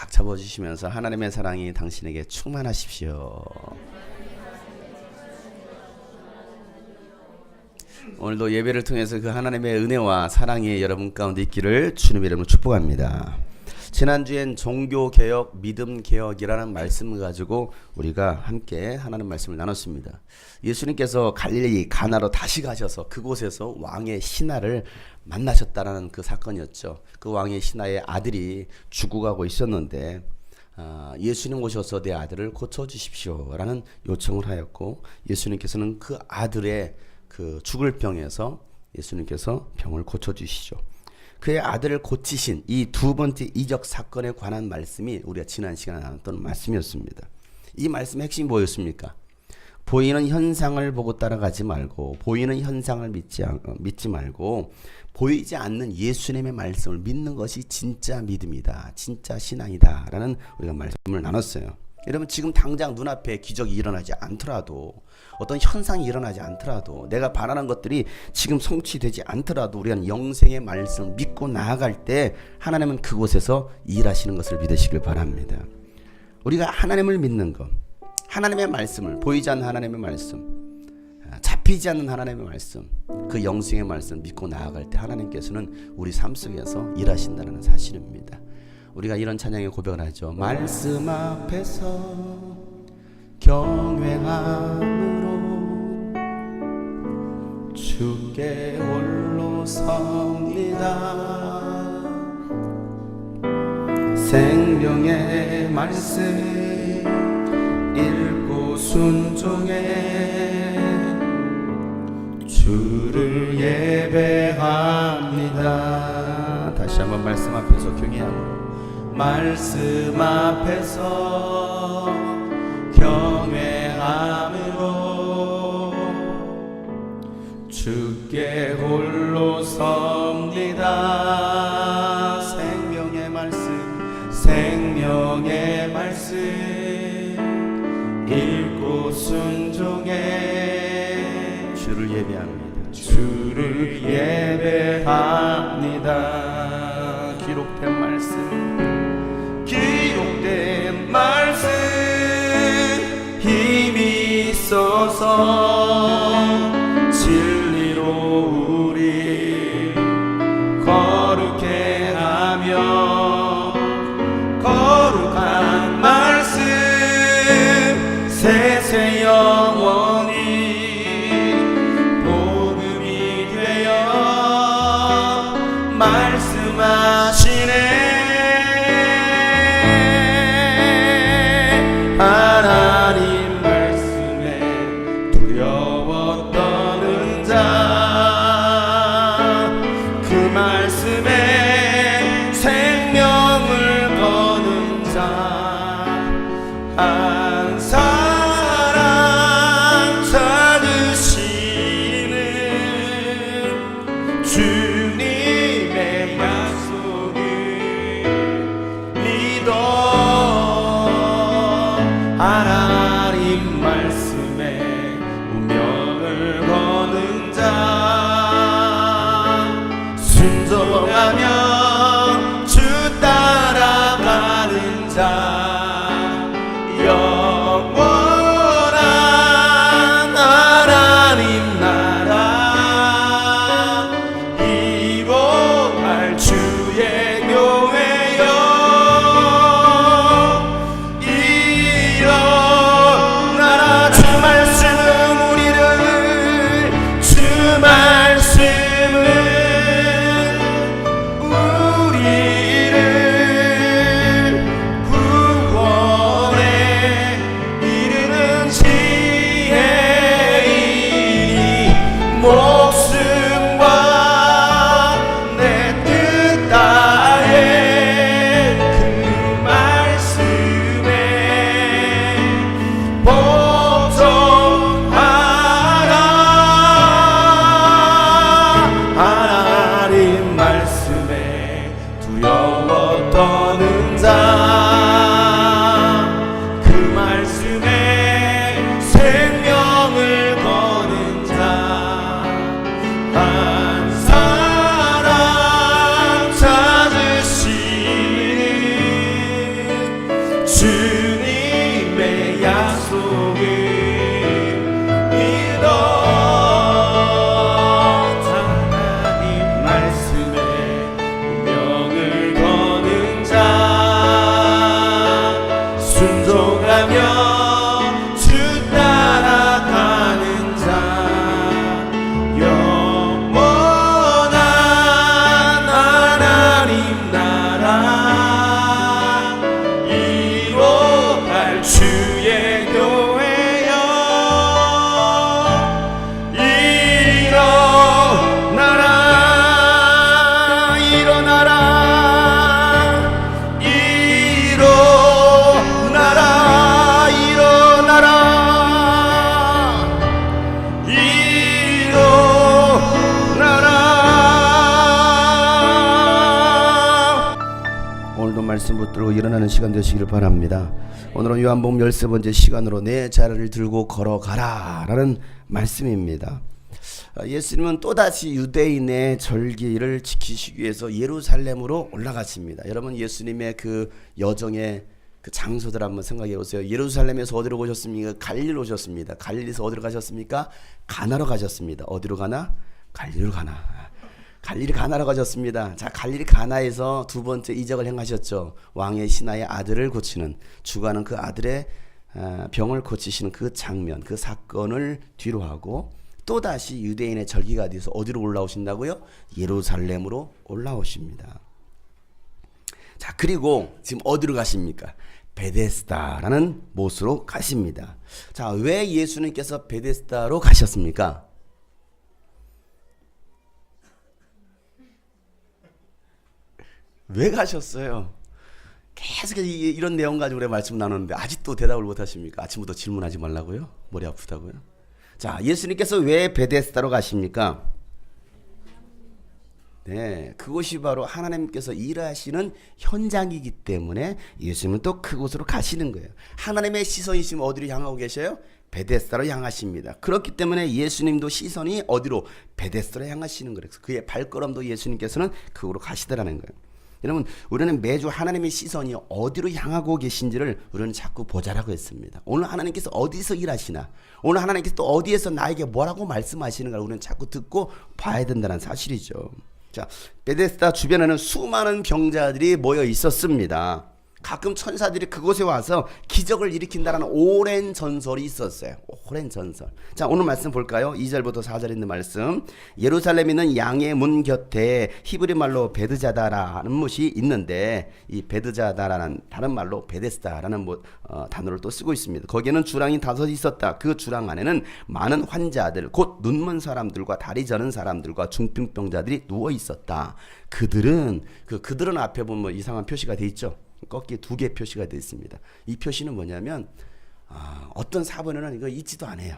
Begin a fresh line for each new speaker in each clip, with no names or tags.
꽉 잡아주시면서 하나님의 사랑이 당신에게 충만하십시오. 오늘도 예배를 통해서 그 하나님의 은혜와 사랑이 여러분 가운데 있기를 주님의 이름으로 축복합니다. 지난주엔 종교개혁, 믿음개혁이라는 말씀을 가지고 우리가 함께 하나님 말씀을 나눴습니다. 예수님께서 갈릴리 가나로 다시 가셔서 그곳에서 왕의 신하를 만나셨다라는 그 사건이었죠. 그 왕의 신하의 아들이 죽어가고 있었는데 예수님 오셔서 내 아들을 고쳐주십시오 라는 요청을 하였고, 예수님께서는 그 아들의 그 죽을 병에서 예수님께서 병을 고쳐주시죠. 그의 아들을 고치신 이 두 번째 이적 사건에 관한 말씀이 우리가 지난 시간에 나눴던 말씀이었습니다. 이 말씀의 핵심이 뭐였습니까? 보이는 현상을 보고 따라가지 말고, 보이는 현상을 믿지 말고 보이지 않는 예수님의 말씀을 믿는 것이 진짜 믿음이다, 진짜 신앙이다 라는 우리가 말씀을 나눴어요. 여러분, 지금 당장 눈앞에 기적이 일어나지 않더라도, 어떤 현상이 일어나지 않더라도, 내가 바라는 것들이 지금 성취되지 않더라도 우리는 영생의 말씀을 믿고 나아갈 때 하나님은 그곳에서 일하시는 것을 믿으시길 바랍니다. 우리가 하나님을 믿는 것, 하나님의 말씀을, 보이지 않는 하나님의 말씀, 잡히지 않는 하나님의 말씀, 그 영생의 말씀을 믿고 나아갈 때 하나님께서는 우리 삶 속에서 일하신다는 사실입니다. 우리가 이런 찬양의 고백을 하죠. 말씀 앞에서 경외함으로 주께 홀로 섭니다. 생명의 말씀 읽고 순종해 주를 예배합니다. 다시 한번 말씀 앞에서 경외함으로, 말씀 앞에서 경외함으로 주께 홀로 섭니다. 생명의 말씀, 생명의 말씀 읽고 순종해 주를 예배합니다. 주를 예배합니다. 기록된 말씀, 기록된 말씀 힘이 있어서 진리로 우리 거룩해 하며, 거룩한 말씀 세세 영원히 복음이 되어 말씀하시네. 하나님 말씀에 두려워 떠는 자, 그 말씀에 생명을 거는 자, 한 사람 찾으시는 주님의 약속을 믿어. 하나님 말씀에 운명을 거는 자, 순종하며 주 따라가는 자, 영원한 하나님 나라 이루어갈 주의 교회여, 일어나라. 주 말씀은 우리를, 주 말씀은 우리를 말씀 붙들고 일어나는 시간 되시기를 바랍니다. 오늘은 요한복음 13번째 시간으로 내 자리를 들고 걸어가라 라는 말씀입니다. 예수님은 또다시 유대인의 절기를 지키시기 위해서 예루살렘으로 올라갔습니다. 여러분, 예수님의 그 여정의 그 장소들 한번 생각해 보세요. 예루살렘에서 어디로 오셨습니까? 갈릴리로 오셨습니다. 갈릴리에서 어디로 가셨습니까? 가나로 가셨습니다. 어디로 가나? 갈릴리로 가나. 갈릴리 가나로 가셨습니다. 자, 갈릴리 가나에서 두 번째 이적을 행하셨죠. 왕의 신하의 아들을 고치는, 주가는 그 아들의 병을 고치시는 그 장면, 그 사건을 뒤로 하고 또다시 유대인의 절기가 돼서 어디로 올라오신다고요? 예루살렘으로 올라오십니다. 자, 그리고 지금 어디로 가십니까? 베데스다라는 못으로 가십니다. 자, 왜 예수님께서 베데스다로 가셨습니까? 왜 가셨어요? 계속 이런 내용 가지고 우리가 말씀 나누는데 아직도 대답을 못 하십니까? 아침부터 질문하지 말라고요? 머리 아프다고요? 자, 예수님께서 왜 베데스다로 가십니까? 네, 그곳이 바로 하나님께서 일하시는 현장이기 때문에 예수님은 또 그곳으로 가시는 거예요. 하나님의 시선이 지금 어디로 향하고 계셔요? 베데스다로 향하십니다. 그렇기 때문에 예수님도 시선이 어디로? 베데스다로 향하시는 거예요. 그의 발걸음도 예수님께서는 그곳으로 가시더라는 거예요. 여러분, 우리는 매주 하나님의 시선이 어디로 향하고 계신지를 우리는 자꾸 보자라고 했습니다. 오늘 하나님께서 어디서 일하시나, 오늘 하나님께서 또 어디에서 나에게 뭐라고 말씀하시는가 우리는 자꾸 듣고 봐야 된다는 사실이죠. 자, 베데스다 주변에는 수많은 병자들이 모여 있었습니다. 가끔 천사들이 그곳에 와서 기적을 일으킨다는 오랜 전설이 있었어요. 오랜 전설. 자, 오늘 말씀 볼까요? 2절부터 4절 있는 말씀. 예루살렘에 있는 양의 문 곁에 히브리 말로 베드자다라는 곳이 있는데, 이 베드자다라는 다른 말로 베데스다라는 단어를 또 쓰고 있습니다. 거기에는 주랑이 5이 있었다. 그 주랑 안에는 많은 환자들, 곧 눈먼 사람들과 다리 저는 사람들과 중풍병자들이 누워 있었다. 그들은 앞에 보면 이상한 표시가 돼 있죠. 꺾기 2개 표시가 되어 있습니다. 이 표시는 뭐냐면 어떤 사본에는 이거 있지도 않아요.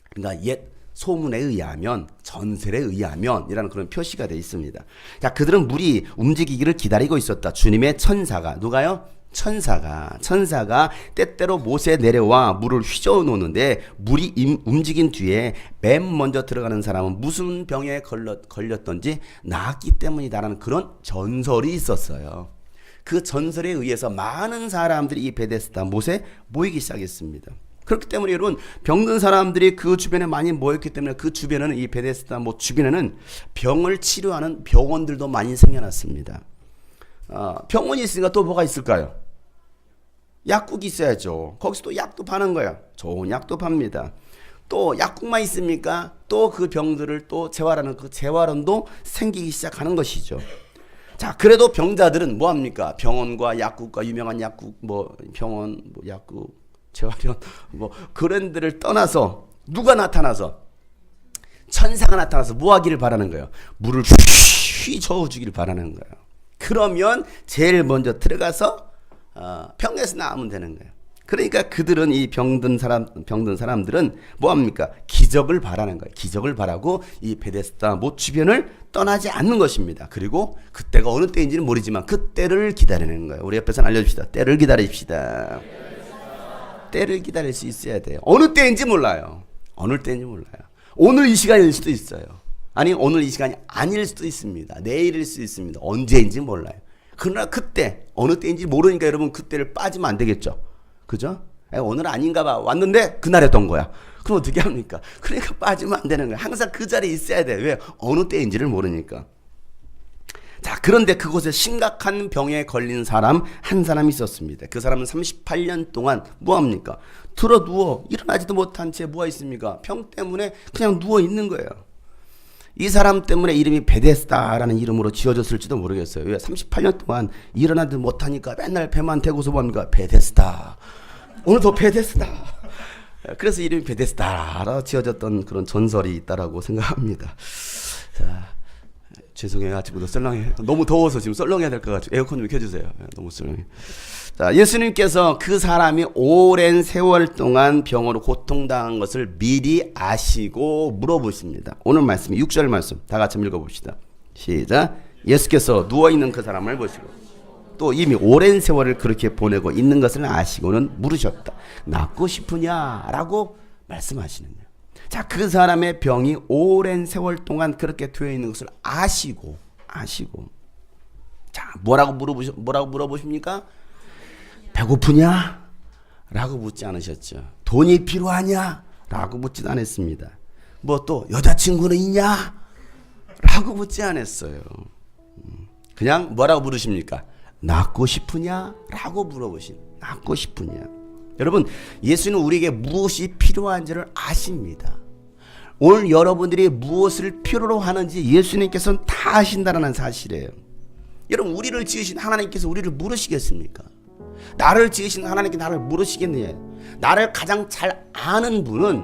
그러니까 옛 소문에 의하면, 전설에 의하면 이라는 그런 표시가 되어 있습니다. 자, 그들은 물이 움직이기를 기다리고 있었다. 주님의 천사가, 누가요? 천사가 때때로 못에 내려와 물을 휘저어 놓는데, 물이 움직인 뒤에 맨 먼저 들어가는 사람은 무슨 병에 걸렸던지 나았기 때문이다라는 그런 전설이 있었어요. 그 전설에 의해서 많은 사람들이 이 베데스다 못에 모이기 시작했습니다. 그렇기 때문에 여러분, 병든 사람들이 그 주변에 많이 모였기 때문에 그 주변에는, 이 베데스다 못 주변에는 병을 치료하는 병원들도 많이 생겨났습니다. 병원이 있으니까 또 뭐가 있을까요? 약국이 있어야죠. 거기서 또 약도 파는 거예요. 좋은 약도 팝니다. 또 약국만 있습니까? 또 그 병들을 또 재활하는 그 재활원도 생기기 시작하는 것이죠. 자, 그래도 병자들은 뭐합니까? 병원과 약국과 유명한 약국, 병원, 약국, 재활원, 그런 데를 떠나서 누가 나타나서, 천사가 나타나서 뭐 하기를 바라는 거예요? 물을 휘저어 주기를 바라는 거예요. 그러면 제일 먼저 들어가서 병에서 나으면 되는 거예요. 그러니까 그들은, 이 병든 사람들은 뭐합니까? 기적을 바라는 거예요. 기적을 바라고 이 베데스다 못 주변을 떠나지 않는 것입니다. 그리고 그때가 어느 때인지는 모르지만 그때를 기다리는 거예요. 우리 옆에서 알려줍시다. 때를 기다립시다. 때를 기다릴 수 있어야 돼요. 어느 때인지 몰라요. 오늘 이 시간일 수도 있어요. 아니, 오늘 이 시간이 아닐 수도 있습니다. 내일일 수도 있습니다. 언제인지 몰라요. 그러나 그때, 어느 때인지 모르니까 여러분 그때를 빠지면 안 되겠죠. 그죠? 오늘 아닌가 봐. 왔는데 그날 했던 거야. 그럼 어떻게 합니까? 그러니까 빠지면 안 되는 거야. 항상 그 자리에 있어야 돼. 왜? 어느 때인지를 모르니까. 자, 그런데 그곳에 심각한 병에 걸린 사람 한 사람이 있었습니다. 그 사람은 38년 동안 뭐합니까? 들어 누워 일어나지도 못한 채 뭐가 있습니까? 병 때문에 그냥 누워 있는 거예요. 이 사람 때문에 이름이 베데스다라는 이름으로 지어졌을지도 모르겠어요. 왜? 38년 동안 일어나지 못하니까 맨날 배만 대고서 뭡니까? 베데스다. 오늘도 베데스다. 그래서 이름이 베데스다라 지어졌던 그런 전설이 있다라고 생각합니다. 자, 죄송해요. 아침부터 썰렁해. 너무 더워서 지금 썰렁해야 될 것 같아요. 에어컨 좀 켜주세요. 너무 썰렁해. 자, 예수님께서 그 사람이 오랜 세월 동안 병으로 고통당한 것을 미리 아시고 물어보십니다. 오늘 말씀 6절 말씀 다 같이 읽어봅시다. 시작. 예수께서 누워있는 그 사람을 보시고 또 이미 오랜 세월을 그렇게 보내고 있는 것을 아시고는 물으셨다. 낫고 싶으냐라고 말씀하시는 거예요. 자, 그 사람의 병이 오랜 세월 동안 그렇게 되어 있는 것을 아시고 자, 뭐라고 물어보십니까? 배고프냐? 라고 묻지 않으셨죠. 돈이 필요하냐? 라고 묻지도 않았습니다. 뭐 또 여자친구는 있냐? 라고 묻지 않았어요. 그냥 뭐라고 물으십니까? 낫고 싶으냐? 라고 물어보신. 낫고 싶으냐? 여러분, 예수는 우리에게 무엇이 필요한지를 아십니다. 오늘 여러분들이 무엇을 필요로 하는지 예수님께서는 다 아신다는 사실이에요. 여러분, 우리를 지으신 하나님께서 우리를 물으시겠습니까? 나를 지으신 하나님께 나를 물으시겠느냐? 나를 가장 잘 아는 분은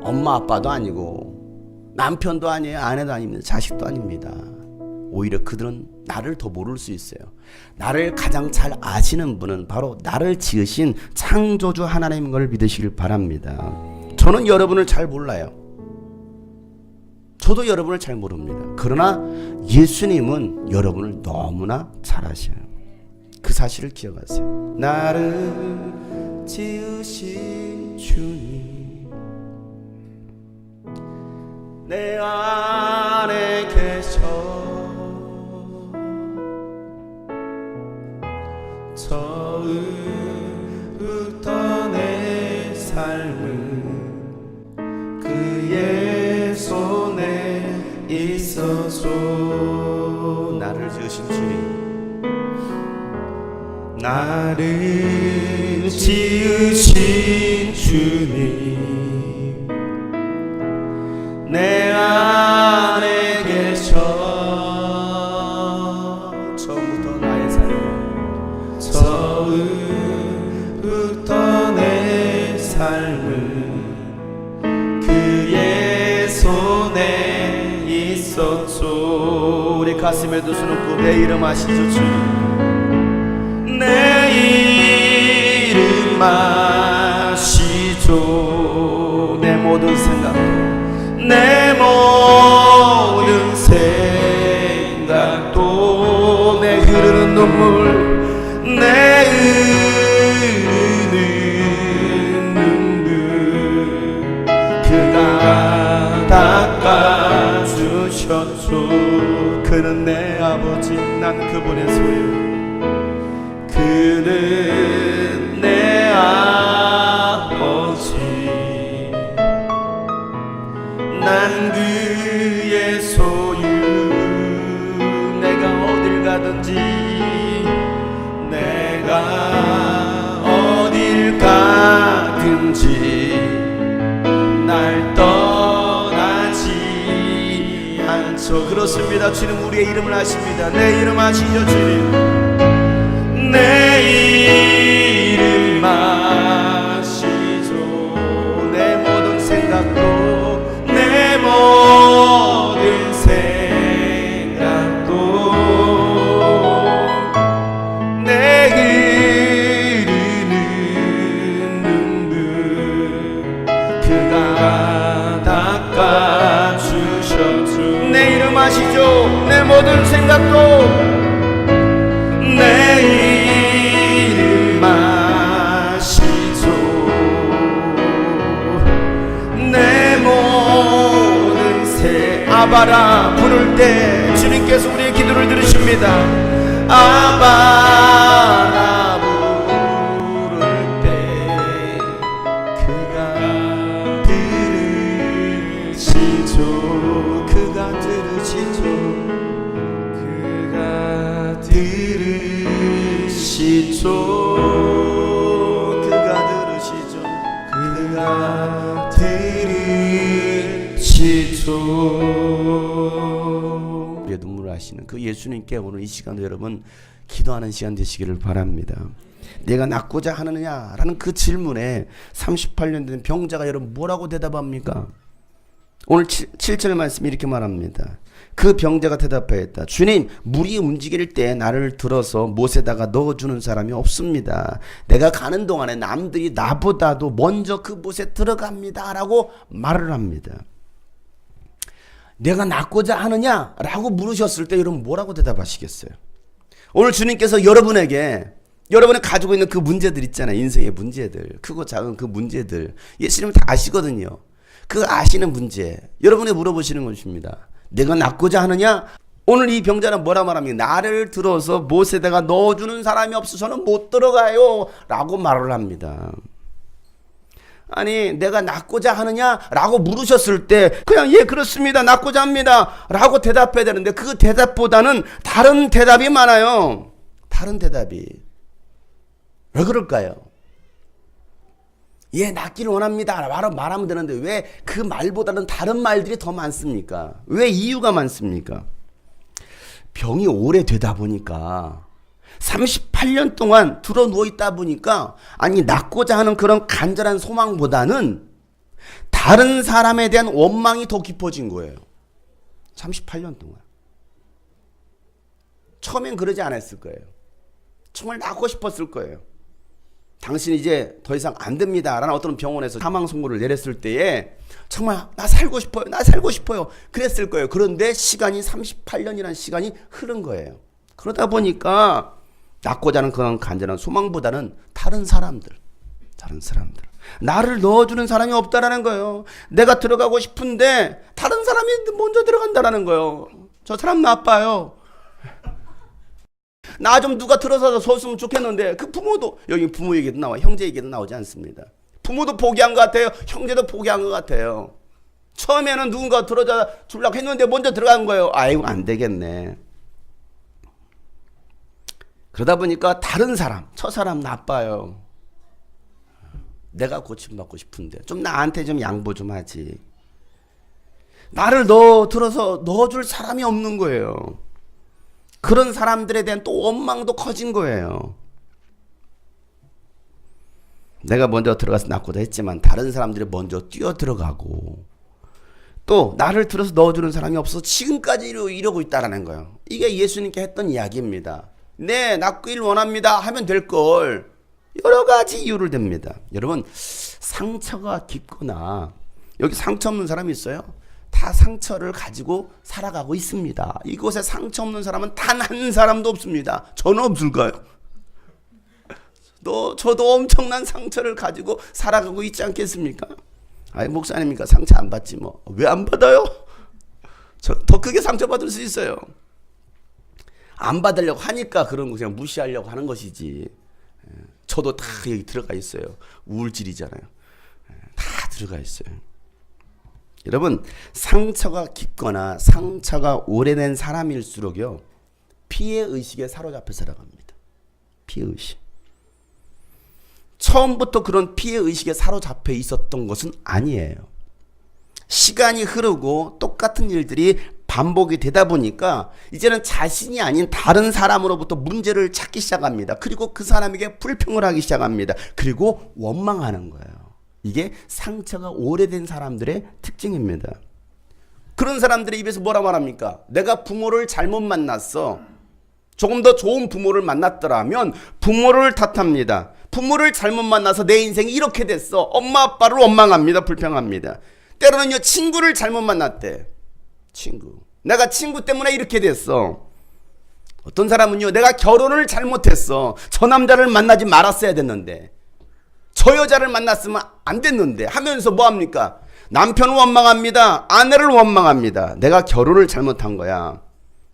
엄마 아빠도 아니고 남편도 아니에요, 아내도 아닙니다, 자식도 아닙니다. 오히려 그들은 나를 더 모를 수 있어요. 나를 가장 잘 아시는 분은 바로 나를 지으신 창조주 하나님인 걸 믿으시길 바랍니다. 저는 여러분을 잘 몰라요. 저도 여러분을 잘 모릅니다. 그러나 예수님은 여러분을 너무나 잘 아셔요. 그 사실을 기억하세요. 나를 지으신 주님, 내 안에 계셔 처음부터 내 삶은 그의 손에 있어줘. 나를 지으신 주님, 나를 지으신 주님, 내 안에 계셔 처음부터 나의 삶, 처음부터 내 삶은 그의 손에 있었죠. 우리 가슴에 두 손 얹고 내 이름 아시죠 주님, 내 이름 아시죠. 내 모든 생각도, 내 모든 생각도, 내 흐르는 눈물, 내 흐르는 눈물 그가 닦아주셨죠. 그는 내 아버지, 난 그분의 소유. 그는 내 아버지, 난 그의 소유. 내가 어딜 가든지, 내가 어딜 가든지 날 떠나지 않죠. 그렇습니다. 주님 우리의 이름을 아십니다. 내 이름 아시죠 주님, 내 이름 아시죠. 내 모든 생각도, 내 모든 생각도, 내 흐르는 눈물 그가 닦아주셨죠. 내 이름 아시죠. 내 모든 생각도, 내 이름 아시죠. 내 모든 새 아바라 부를 때 주님께서 우리의 기도를 들으십니다. 아바라 부를 때 그가 들으시죠. 그가 들으시죠. 그가 들으시죠. 그가 들으시죠. 그가 들으시죠. 우리의 눈물을 하시는 그 예수님께 오늘 이 시간도 여러분 기도하는 시간 되시기를 바랍니다. 내가 낫고자 하느냐 라는 그 질문에 38년 된 병자가 여러분 뭐라고 대답합니까? 오늘 7절 말씀이 이렇게 말합니다. 그 병자가 대답하였다. 주님, 물이 움직일 때 나를 들어서 못에다가 넣어주는 사람이 없습니다. 내가 가는 동안에 남들이 나보다도 먼저 그 못에 들어갑니다 라고 말을 합니다. 내가 낫고자 하느냐 라고 물으셨을 때 여러분 뭐라고 대답하시겠어요? 오늘 주님께서 여러분이 가지고 있는 그 문제들 있잖아요. 인생의 문제들. 크고 작은 그 문제들. 예수님은 다 아시거든요. 그 아시는 문제. 여러분이 물어보시는 것입니다. 내가 낫고자 하느냐? 오늘 이 병자는 뭐라 말합니까? 나를 들어서 못에다가 넣어주는 사람이 없어서는 못 들어가요. 라고 말을 합니다. 아니 내가 낫고자 하느냐? 라고 물으셨을 때 그냥 예 그렇습니다. 낫고자 합니다. 라고 대답해야 되는데 그 대답보다는 다른 대답이 많아요. 다른 대답이. 왜 그럴까요? 예 낫기를 원합니다. 말하면 되는데 왜 그 말보다는 다른 말들이 더 많습니까? 왜 이유가 많습니까? 병이 오래되다 보니까 38년 동안 들어 누워 있다 보니까 아니 낫고자 하는 그런 간절한 소망보다는 다른 사람에 대한 원망이 더 깊어진 거예요. 38년 동안. 처음엔 그러지 않았을 거예요. 정말 낫고 싶었을 거예요. 당신 이제 더 이상 안 됩니다 라는 어떤 병원에서 사망 선고를 내렸을 때에 정말 나 살고 싶어요 그랬을 거예요. 그런데 시간이 38년이라는 시간이 흐른 거예요. 그러다 보니까 낫고자 하는 그런 간절한 소망보다는 다른 사람들 나를 넣어주는 사람이 없다라는 거예요. 내가 들어가고 싶은데 다른 사람이 먼저 들어간다라는 거예요. 저 사람 나빠요. 나 좀 누가 들어서 줬으면 좋겠는데 그 부모도 여기 부모 얘기도 나와 형제 얘기도 나오지 않습니다. 부모도 포기한 것 같아요. 형제도 포기한 것 같아요. 처음에는 누군가 들어자 주려고 했는데 먼저 들어간 거예요. 아이고 안 되겠네. 그러다 보니까 다른 사람 저 사람 나빠요. 내가 고침받고 싶은데 좀 나한테 좀 양보 좀 하지. 나를 들어서 넣어줄 사람이 없는 거예요. 그런 사람들에 대한 또 원망도 커진 거예요. 내가 먼저 들어가서 낫고자 했지만 다른 사람들이 먼저 뛰어 들어가고 또 나를 들어서 넣어주는 사람이 없어서 지금까지 이러고 있다라는 거예요. 이게 예수님께 했던 이야기입니다. 네, 낫기를 원합니다 하면 될 걸 여러 가지 이유를 댑니다. 여러분 상처가 깊거나 여기 상처 없는 사람이 있어요? 다 상처를 가지고 살아가고 있습니다. 이곳에 상처 없는 사람은 단 한 사람도 없습니다. 저는 없을까요? 저도 엄청난 상처를 가지고 살아가고 있지 않겠습니까? 아이 목사님이니까 상처 안 받지 뭐. 왜 안 받아요? 더 크게 상처받을 수 있어요. 안 받으려고 하니까 그런 거 그냥 무시하려고 하는 것이지. 저도 다 여기 들어가 있어요. 우울질이잖아요. 다 들어가 있어요. 여러분 상처가 깊거나 상처가 오래된 사람일수록요 피해의식에 사로잡혀 살아갑니다. 피해의식. 처음부터 그런 피해의식에 사로잡혀 있었던 것은 아니에요. 시간이 흐르고 똑같은 일들이 반복이 되다 보니까 이제는 자신이 아닌 다른 사람으로부터 문제를 찾기 시작합니다. 그리고 그 사람에게 불평을 하기 시작합니다. 그리고 원망하는 거예요. 이게 상처가 오래된 사람들의 특징입니다. 그런 사람들의 입에서 뭐라 말합니까? 내가 부모를 잘못 만났어. 조금 더 좋은 부모를 만났더라면 부모를 탓합니다. 부모를 잘못 만나서 내 인생이 이렇게 됐어. 엄마 아빠를 원망합니다. 불평합니다. 때로는요 친구를 잘못 만났대. 내가 친구 때문에 이렇게 됐어. 어떤 사람은요 내가 결혼을 잘못했어. 저 남자를 만나지 말았어야 됐는데 저 여자를 만났으면 안 됐는데 하면서 뭐합니까? 남편을 원망합니다. 아내를 원망합니다. 내가 결혼을 잘못한 거야.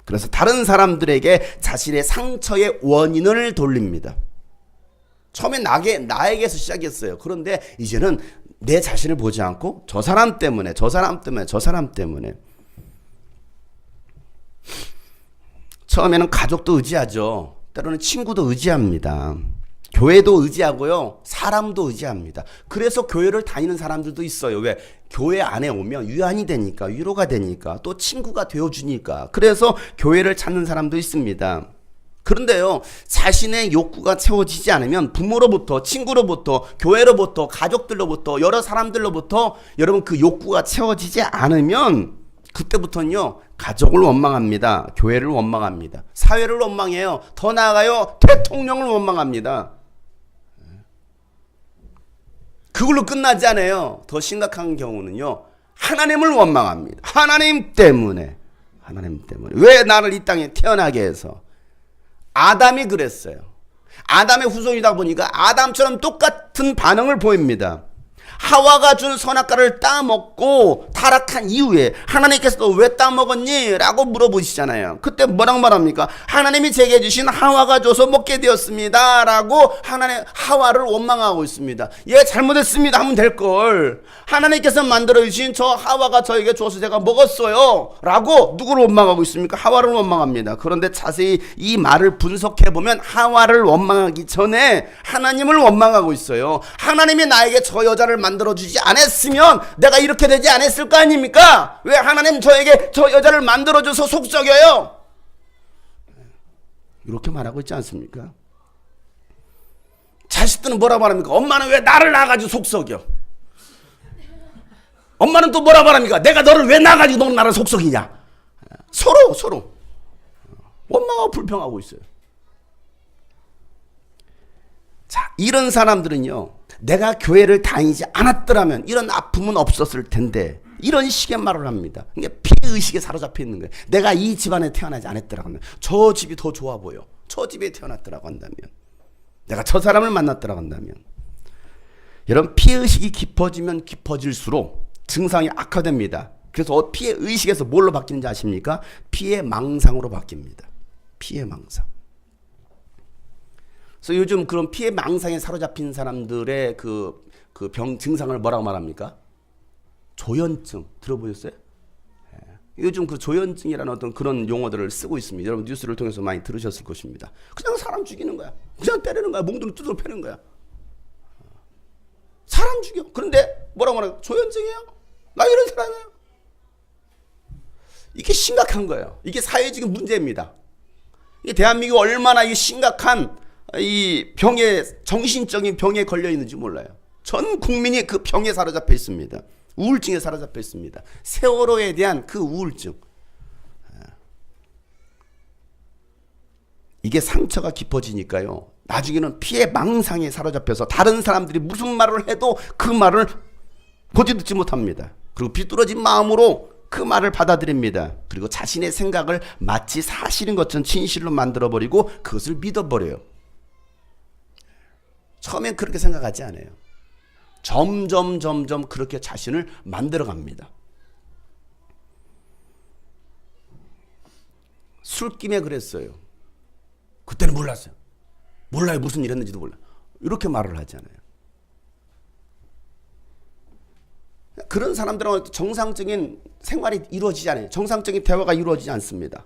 그래서 다른 사람들에게 자신의 상처의 원인을 돌립니다. 처음에 나에게서 시작했어요. 그런데 이제는 내 자신을 보지 않고 저 사람 때문에 처음에는 가족도 의지하죠. 때로는 친구도 의지합니다. 교회도 의지하고요. 사람도 의지합니다. 그래서 교회를 다니는 사람들도 있어요. 왜? 교회 안에 오면 위안이 되니까, 위로가 되니까, 또 친구가 되어주니까. 그래서 교회를 찾는 사람도 있습니다. 그런데요, 자신의 욕구가 채워지지 않으면 부모로부터, 친구로부터, 교회로부터, 가족들로부터, 여러 사람들로부터 여러분 그 욕구가 채워지지 않으면 그때부터는요, 가족을 원망합니다. 교회를 원망합니다. 사회를 원망해요. 더 나아가요, 대통령을 원망합니다. 그걸로 끝나지 않아요. 더 심각한 경우는요, 하나님을 원망합니다. 하나님 때문에. 왜 나를 이 땅에 태어나게 해서? 아담이 그랬어요. 아담의 후손이다 보니까 아담처럼 똑같은 반응을 보입니다. 하와가 준 선악과를 따먹고 타락한 이후에 하나님께서 너 왜 따먹었니? 라고 물어보시잖아요. 그때 뭐라고 말합니까? 하나님이 제게 주신 하와가 줘서 먹게 되었습니다 라고 하나님 하와를 원망하고 있습니다. 얘 잘못했습니다 하면 될걸. 하나님께서 만들어주신 저 하와가 저에게 줘서 제가 먹었어요 라고 누구를 원망하고 있습니까? 하와를 원망합니다. 그런데 자세히 이 말을 분석해보면 하와를 원망하기 전에 하나님을 원망하고 있어요. 하나님이 나에게 저 여자를 만들어주지 않았으면 내가 이렇게 되지 않았을 거 아닙니까? 왜 하나님 저에게 저 여자를 만들어줘서 속썩여요? 이렇게 말하고 있지 않습니까? 자식들은 뭐라고 말합니까? 엄마는 왜 나를 낳아가지고 속썩여? 엄마는 또 뭐라고 말합니까? 내가 너를 왜 낳아가지고 너는 나를 속썩이냐? 서로 원망하고 불평하고 있어요. 자, 이런 사람들은요, 내가 교회를 다니지 않았더라면 이런 아픔은 없었을 텐데 이런 식의 말을 합니다. 그러니까 피해의식에 사로잡혀 있는 거예요. 내가 이 집안에 태어나지 않았더라고 하면 저 집이 더 좋아 보여. 저 집에 태어났더라고 한다면, 내가 저 사람을 만났더라고 한다면, 여러분 피해의식이 깊어지면 깊어질수록 증상이 악화됩니다. 그래서 피해의식에서 뭘로 바뀌는지 아십니까? 피해망상으로 바뀝니다. 피해망상. 그래서 요즘 그런 피해망상에 사로잡힌 사람들의 그 병 증상을 뭐라고 말합니까? 조현증 들어보셨어요? 요즘 그 조현증이라는 어떤 그런 용어들을 쓰고 있습니다. 여러분 뉴스를 통해서 많이 들으셨을 것입니다. 그냥 사람 죽이는 거야. 그냥 때리는 거야. 몽둥이 두드려 패는 거야. 사람 죽여. 그런데 뭐라고 말해요? 조현증이에요? 나 이런 사람이에요. 이게 심각한 거예요. 이게 사회적인 문제입니다. 이게 대한민국이 얼마나 이 심각한 이 병에, 정신적인 병에 걸려 있는지 몰라요. 전 국민이 그 병에 사로잡혀 있습니다. 우울증에 사로잡혀 있습니다. 세월호에 대한 그 우울증. 이게 상처가 깊어지니까요, 나중에는 피해망상에 사로잡혀서 다른 사람들이 무슨 말을 해도 그 말을 고지듣지 못합니다. 그리고 비뚤어진 마음으로 그 말을 받아들입니다. 그리고 자신의 생각을 마치 사실인 것처럼 진실로 만들어버리고 그것을 믿어버려요. 처음엔 그렇게 생각하지 않아요. 점점 그렇게 자신을 만들어갑니다. 술김에 그랬어요. 그때는 몰랐어요. 몰라요. 무슨 일 했는지도 몰라. 이렇게 말을 하잖아요. 그런 사람들은 정상적인 생활이 이루어지지 않아요. 정상적인 대화가 이루어지지 않습니다.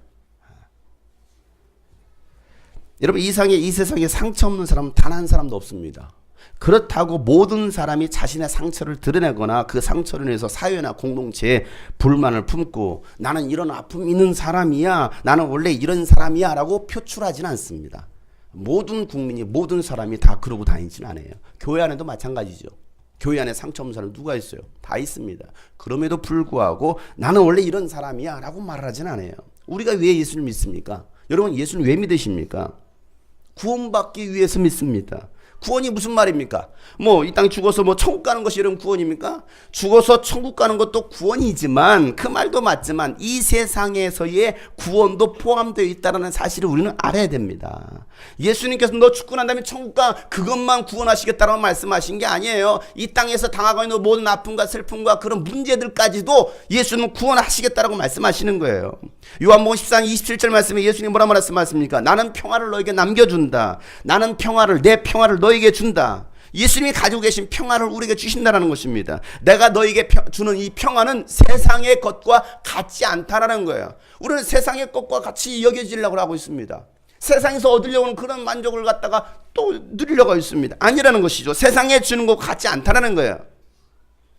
여러분 이 세상에 상처 없는 사람은 단 한 사람도 없습니다. 그렇다고 모든 사람이 자신의 상처를 드러내거나 그 상처로 인해서 사회나 공동체에 불만을 품고 나는 이런 아픔이 있는 사람이야, 나는 원래 이런 사람이야 라고 표출하지는 않습니다. 모든 국민이, 모든 사람이 다 그러고 다니지는 않아요. 교회 안에도 마찬가지죠. 교회 안에 상처 없는 사람 누가 있어요? 다 있습니다. 그럼에도 불구하고 나는 원래 이런 사람이야 라고 말하지는 않아요. 우리가 왜 예수를 믿습니까? 여러분 예수를 왜 믿으십니까? 구원받기 위해서 믿습니다. 구원이 무슨 말입니까? 뭐 이 땅에 죽어서 뭐 천국 가는 것이 여러분 구원입니까? 죽어서 천국 가는 것도 구원이지만 그 말도 맞지만 이 세상에서의 구원도 포함되어 있다는 사실을 우리는 알아야 됩니다. 예수님께서 너 죽고 난 다음에 천국 가, 그것만 구원하시겠다라고 말씀하신 게 아니에요. 이 땅에서 당하고 있는 모든 아픔과 슬픔과 그런 문제들까지도 예수는 구원하시겠다라고 말씀하시는 거예요. 요한복음 14장 27절 말씀에 예수님이 뭐라 말씀하십니까? 나는 평화를 너에게 남겨준다. 나는 평화를, 내 평화를 너에게 준다. 예수님이 가지고 계신 평화를 우리에게 주신다는 것입니다. 내가 너에게 주는 이 평화는 세상의 것과 같지 않다라는 거예요. 우리는 세상의 것과 같이 여겨지려고 하고 있습니다. 세상에서 얻으려고 하는 그런 만족을 갖다가 또 누리려고 있습니다. 아니라는 것이죠. 세상에 주는 것 같지 않다라는 거예요.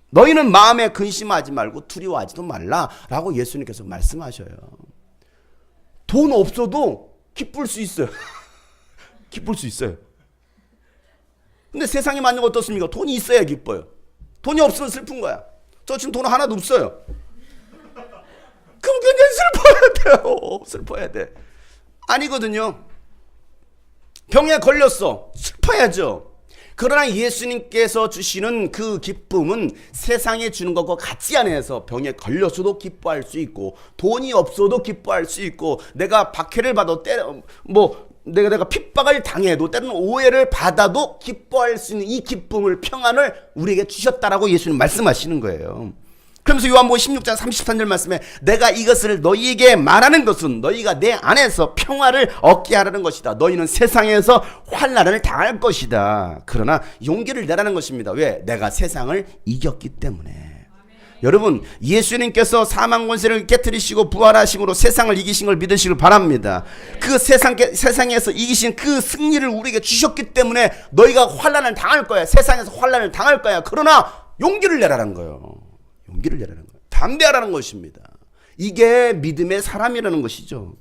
너희는 마음에 근심하지 말고 두려워하지도 말라라고 예수님께서 말씀하셔요. 돈 없어도 기쁠 수 있어요. 기쁠 수 있어요. 근데 세상의 만족 어떻습니까? 돈이 있어야 기뻐요. 돈이 없으면 슬픈 거야. 저 지금 돈 하나도 없어요. 그럼 굉장히 슬퍼야 돼요. 슬퍼야 돼. 아니거든요. 병에 걸렸어. 슬퍼야죠. 그러나 예수님께서 주시는 그 기쁨은 세상에 주는 것과 같지 않아서 병에 걸렸어도 기뻐할 수 있고, 돈이 없어도 기뻐할 수 있고, 내가 박해를 받아 내가 핍박을 당해도 때로는 오해를 받아도 기뻐할 수 있는 이 기쁨을, 평안을 우리에게 주셨다라고 예수님 말씀하시는 거예요. 그러면서 요한복음 16장 33절 말씀에 내가 이것을 너희에게 말하는 것은 너희가 내 안에서 평화를 얻게 하라는 것이다. 너희는 세상에서 환난을 당할 것이다. 그러나 용기를 내라는 것입니다. 왜? 내가 세상을 이겼기 때문에. 여러분, 예수님께서 사망 권세를 깨뜨리시고 부활하심으로 세상을 이기신 걸 믿으시길 바랍니다. 그 세상에서 이기신 그 승리를 우리에게 주셨기 때문에 너희가 환난을 당할 거야. 세상에서 환난을 당할 거야. 그러나 용기를 내라는 거예요. 용기를 내라는 거예요. 담대하라는 것입니다. 이게 믿음의 사람이라는 것이죠.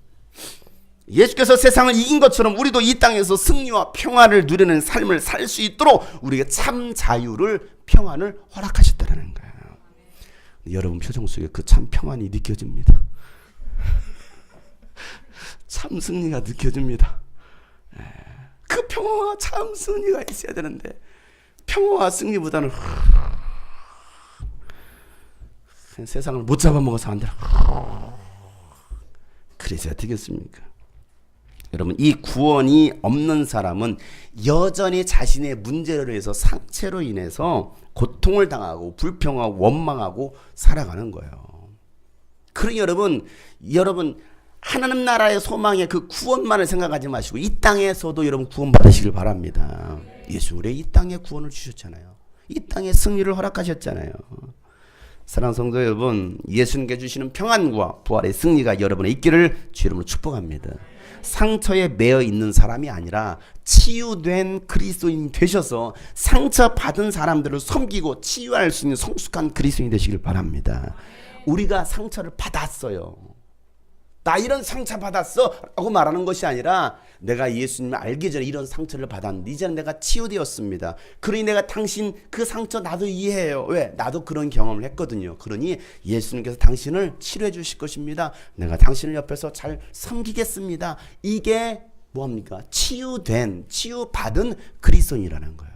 예수께서 세상을 이긴 것처럼 우리도 이 땅에서 승리와 평화를 누리는 삶을 살 수 있도록 우리에게 참 자유를, 평안을 허락하셨다는 거예요. 여러분 표정 속에 그 참 평안이 느껴집니다. 참 승리가 느껴집니다. 그 평화와 참 승리가 있어야 되는데 평화와 승리보다는 세상을 못 잡아먹어서 안 돼. 그래서야 되겠습니까? 여러분, 이 구원이 없는 사람은 여전히 자신의 문제로 해서 상처로 인해서 고통을 당하고 불평하고 원망하고 살아가는 거예요. 그러니 여러분 하나님 나라의 소망의 그 구원만을 생각하지 마시고 이 땅에서도 여러분 구원 받으시길 바랍니다. 예수 우리 이 땅에 구원을 주셨잖아요. 이 땅에 승리를 허락하셨잖아요. 사랑하는 성도 여러분, 예수님께 주시는 평안과 부활의 승리가 여러분의 있기를 주 이름으로 축복합니다. 상처에 매여 있는 사람이 아니라 치유된 그리스도인이 되셔서 상처받은 사람들을 섬기고 치유할 수 있는 성숙한 그리스도인이 되시길 바랍니다. 우리가 상처를 받았어요. 나 이런 상처 받았어 라고 말하는 것이 아니라 내가 예수님을 알기 전에 이런 상처를 받았는데 이제는 내가 치유되었습니다. 그러니 내가 당신 그 상처 나도 이해해요. 왜? 나도 그런 경험을 했거든요. 그러니 예수님께서 당신을 치료해 주실 것입니다. 내가 당신을 옆에서 잘 섬기겠습니다. 이게 뭐합니까? 치유받은 그리스도인이라는 거예요.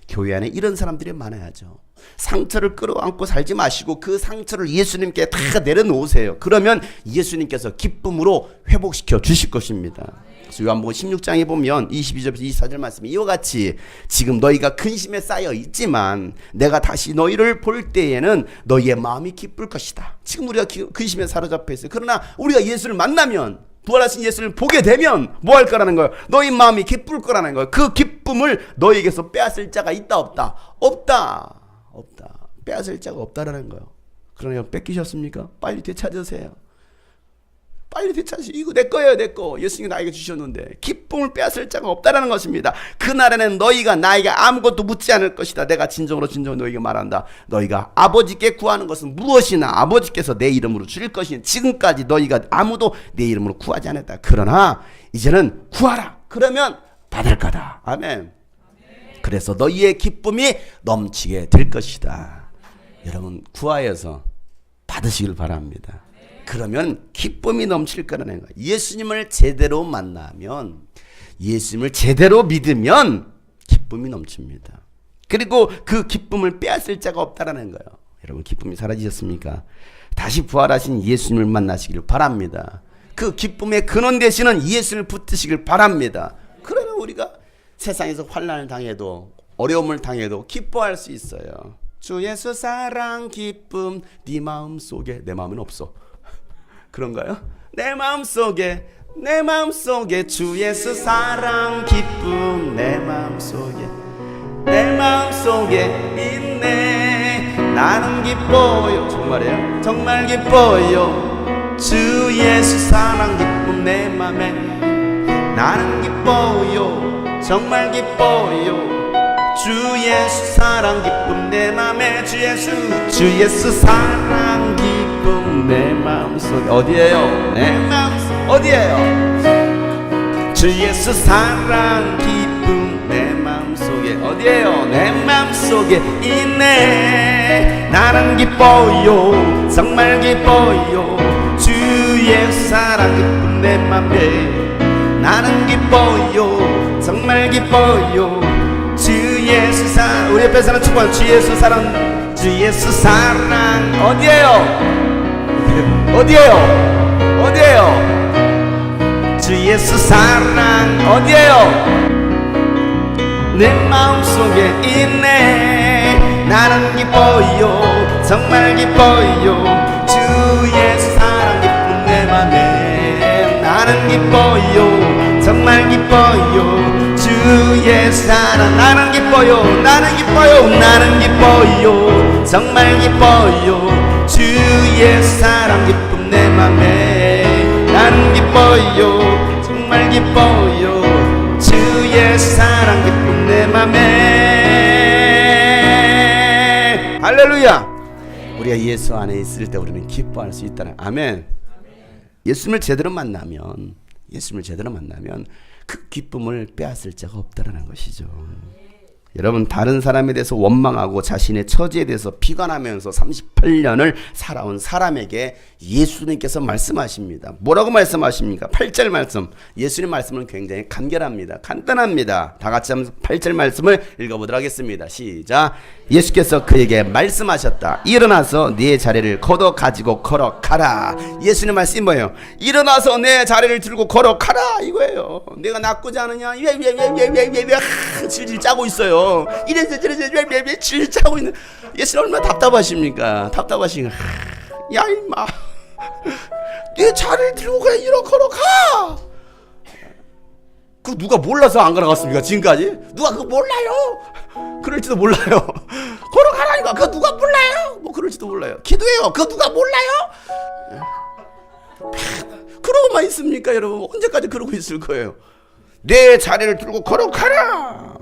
교회 안에 이런 사람들이 많아야죠. 상처를 끌어안고 살지 마시고 그 상처를 예수님께 다 내려놓으세요. 그러면 예수님께서 기쁨으로 회복시켜 주실 것입니다. 그래서 요한복음 16장에 보면 22절부터 24절 말씀이 이와 같이 지금 너희가 근심에 쌓여 있지만 내가 다시 너희를 볼 때에는 너희의 마음이 기쁠 것이다. 지금 우리가 근심에 사로잡혀 있어요. 그러나 우리가 예수를 만나면, 부활하신 예수를 보게 되면 뭐 할 거라는 거예요? 너희 마음이 기쁠 거라는 거예요. 그 기쁨을 너희에게서 빼앗을 자가 있다 없다? 없다. 빼앗을 자가 없다라는 거예요. 그러나 뺏기셨습니까? 빨리 되찾으세요. 빨리 되찾으세요. 이거 내 거예요, 내 거. 예수님이 나에게 주셨는데 기쁨을 빼앗을 자가 없다라는 것입니다. 그날에는 너희가 나에게 아무것도 묻지 않을 것이다. 내가 진정으로 너희에게 말한다. 너희가 아버지께 구하는 것은 무엇이나 아버지께서 내 이름으로 주실 것이니 지금까지 너희가 아무도 내 이름으로 구하지 않았다. 그러나 이제는 구하라. 그러면 받을 거다. 아멘. 그래서 너희의 기쁨이 넘치게 될 것이다. 여러분 구하여서 받으시길 바랍니다. 그러면 기쁨이 넘칠 거라는 거예요. 예수님을 제대로 만나면, 예수님을 제대로 믿으면 기쁨이 넘칩니다. 그리고 그 기쁨을 빼앗을 자가 없다라는 거예요. 여러분 기쁨이 사라지셨습니까? 다시 부활하신 예수님을 만나시길 바랍니다. 그 기쁨의 근원 되시는 예수님을 붙드시길 바랍니다. 그러면 우리가 세상에서 환난을 당해도 어려움을 당해도 기뻐할 수 있어요. 주 예수 사랑 기쁨 네 마음속에, 내 마음은 없어. 그런가요? 내 마음속에 주 예수 사랑 기쁨 내 마음속에 있네. 나는 기뻐요. 정말이에요? 정말 기뻐요. 주 예수 사랑 기쁨 내 맘에. 나는 기뻐요. 정말 기뻐요. 주 예수 사랑 기쁨 내 맘에. 주 예수 사랑 기쁨 내 마음속에. 어디에요? 내 마음속. 어디에요? 주 예수 사랑 기쁨 내 마음속에. 어디에요? 내 마음속에 있네. 나는 기뻐요. 정말 기뻐요. 주 예수 사랑 기쁨 내 맘에. 나는 기뻐요. 정말 기뻐요. 주 예수 사랑. 우리 옆에 사람 축복하는 주 예수 사랑. 주 예수 사랑. 어디에요? 주 주 예수 사랑 어디에요? 내 마음속에 있네. 나는 기뻐요 정말 기뻐요 주 예수 사랑 기쁜 내 맘에. 나는 기뻐요 정말 기뻐요 주 예수 사랑. 나는 기뻐요 나는 기뻐요 나는 기뻐요 정말 기뻐요 주 예수 사랑 기쁜 내 맘에. 나는 기뻐요 정말 기뻐요 주 예수 사랑 기쁜 내 맘에. 할렐루야. 우리가 예수 안에 있을 때 우리는 기뻐할 수 있다는. 아멘. 예수님을 제대로 만나면 그 기쁨을 빼앗을 자가 없다라는 것이죠. 여러분, 다른 사람에 대해서 원망하고 자신의 처지에 대해서 비관하면서 38년을 살아온 사람에게 예수님께서 말씀하십니다. 뭐라고 말씀하십니까? 8절 말씀. 예수님 말씀은 굉장히 간결합니다. 간단합니다. 다 같이 한번 8절 말씀을 읽어보도록 하겠습니다. 시작. 예수께서 그에게 말씀하셨다. 일어나서 네 자리를 걷어 가지고 걸어가라. 예수님 말씀이 뭐예요? 일어나서 내 자리를 들고 걸어가라 이거예요. 내가 나쁘지 않으냐? 왜 질질 짜고 있어요. 이래서 저래서 왜 질질 짜고 있는. 예수님 얼마나 답답하십니까? 답답하시니까 야 임마 네 자리를 들고 그냥 이렇게 걸어가. 그 누가 몰라서 안 걸어갔습니까? 지금까지? 누가 그거 몰라요? 그럴지도 몰라요. 걸어가라니까. 그거 누가 몰라요? 뭐 그럴지도 몰라요. 기도해요. 그거 누가 몰라요? 그러고만 있습니까 여러분? 언제까지 그러고 있을 거예요? 내 자리를 들고 걸어가라.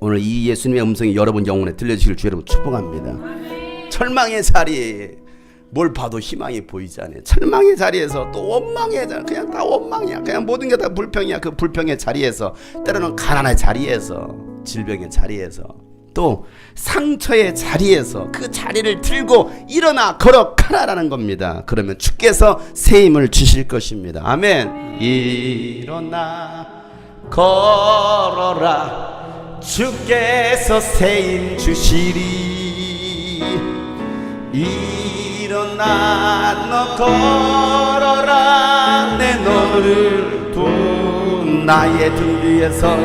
오늘 이 예수님의 음성이 여러분 영혼에 들려주시길 주 여러분 축복합니다. 철망의 자리에 뭘 봐도 희망이 보이지 않아요. 철망의 자리에서 또 원망의 자리, 그냥 다 원망이야. 그냥 모든 게 다 불평이야. 그 불평의 자리에서, 때로는 가난의 자리에서, 질병의 자리에서, 또 상처의 자리에서 그 자리를 들고 일어나 걸어가라라는 겁니다. 그러면 주께서 새 힘을 주실 것입니다. 아멘. 일어나 걸어라 주께서 새 힘 주시리. 일어나 너 걸어라 내 너를 둔 나의 등 뒤에서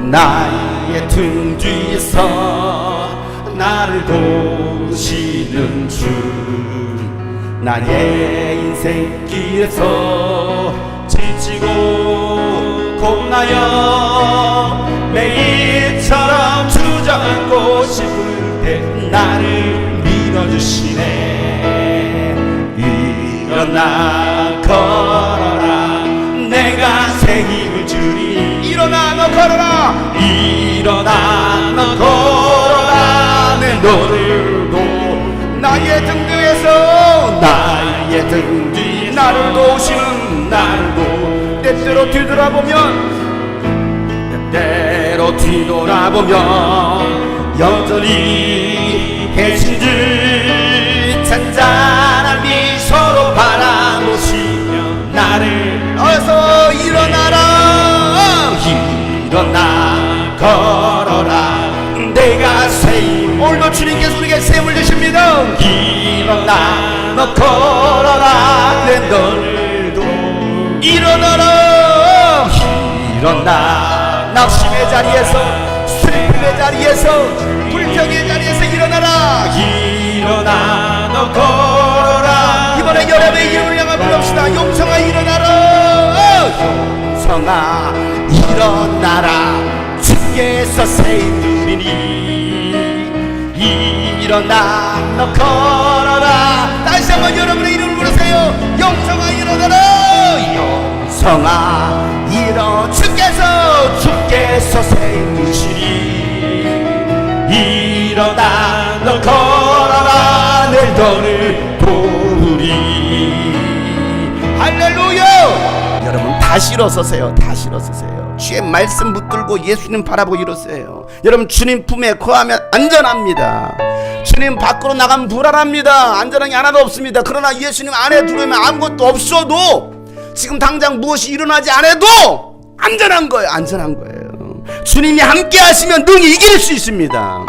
나의 등 뒤에서 나를 도우시는 주. 나의 인생길에서 지치고 겁나여 매일처럼 주저앉고 싶을 때 나를 밀어주시네. 일어나 걸어라 내가 새 힘을 주리. 일어나 너 걸어라. 일어나 너 걸어라 내 너를 도 나의 등 뒤에서 나의 등 뒤 나를 도우시는 나를 도. 때때로 뒤돌아보면 여전히 계신 줄 잔잔한 미소로 바라보시며 나를 어서 일어나라. 일어나 걸어라 내가 새 힘. 오늘도 주님께서 우리에게 새 힘을 주십니다. 일어나 너 걸어라 내 너를 도. 일어나라. 일어나 낙심의 자리에서 슬픔의 자리에서 불평의 자리에서 일어나라. 일어나 너 걸어라. 이번에 여러분의 이름을 향해 부릅시다. 용성아 일어나라. 용성아 일어나라 주께서 새 힘 주리니. 일어나 너 걸어라. 다시 한번 여러분의 이름을 부르세요. 용성아 일어나라. 용성아 일어 주께서 새 힘 주시리. 일어나 너 걸어라 내 너를 도우리. 할렐루야. 여러분 다시 일어서세요. 다시 일어서세요. 주의 말씀 붙들고 예수님 바라보고 일어서세요. 여러분 주님 품에 거하면 안전합니다. 주님 밖으로 나가면 불안합니다. 안전한 게 하나도 없습니다. 그러나 예수님 안에 들어오면 아무것도 없어도 지금 당장 무엇이 일어나지 않아도 안전한 거예요. 안전한 거예요. 주님이 함께 하시면 능히 이길 수 있습니다.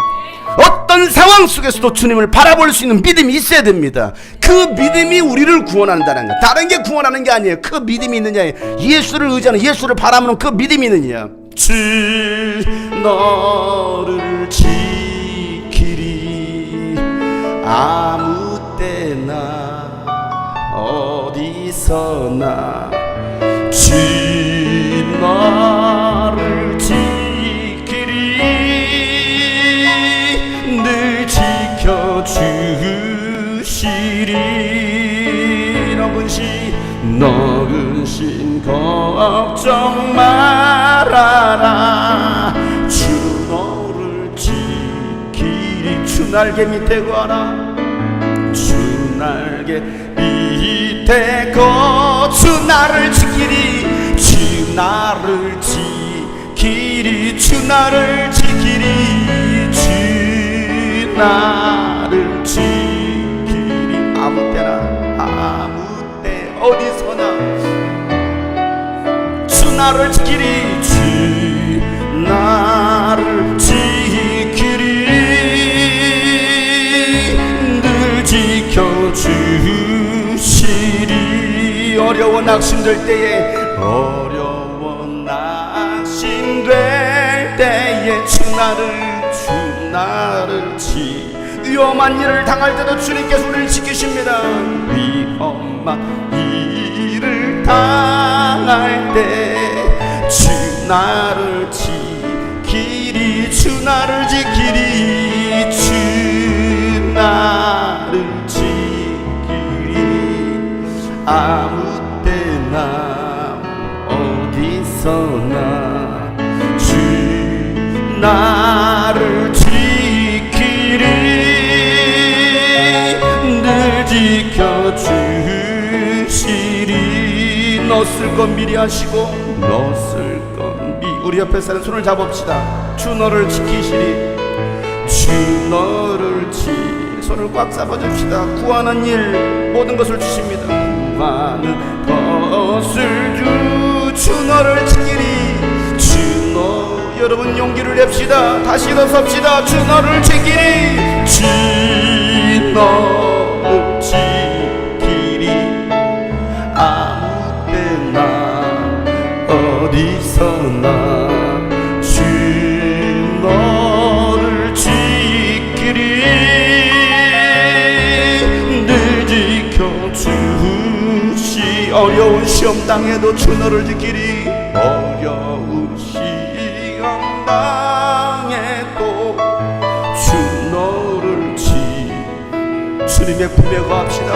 어떤 상황 속에서도 주님을 바라볼 수 있는 믿음이 있어야 됩니다. 그 믿음이 우리를 구원한다는 거. 다른 게 구원하는 게 아니에요. 그 믿음이 있느냐, 예수를 의지하는, 예수를 바라보는 그 믿음이 있느냐. 주 너를 지키리 아무 때나 어디서나. 주 너를 지키리 늘 지켜주시리. 너근 신 걱정 말아라. 주 너를 지키리. 주 날개 밑에 거하라. 주 날개 밑에 거. 주 나를 지키리. 주 나를 지키리. 주 나를 지키리. 주 나를 지키리. 아무 때나 아무 때 어디서나 주 나를 지키리. 주 나를 지키리. 늘 지켜주시리. 어려워 낙심될 때에, 어려워 낙심될 때에 주 나를 위험한 일을 당할 때도 주님께서 우리를 지키십니다. 위험한 일을 당할 때 주 나를 지키리. 주 나를 지키리. 주 나를 지키리. 아무 때나 어디서나 주 나를 지키리. 늘 지켜주시리. 너 쓸 건 미리 하시고, 너 쓸 건 미리. 우리 옆에 사는 손을 잡읍시다. 주 너를 지키시리. 주 너를 손을 꽉 잡아줍시다. 구하는 일 모든 것을 주십니다. 구하는 것을 주 너를 지키리. 주 너. 여러분 용기를 냅시다. 다시 일어섭시다. 주 너를 지키리. 주 너를 지키리. 아무 때나 어디서나 주 너를 지키리. 늘 지켜주시. 어려운 시험 당해도 주 너를 지키리. 어려운 시험 당해도 주 너를 주님의 품에 거합시다.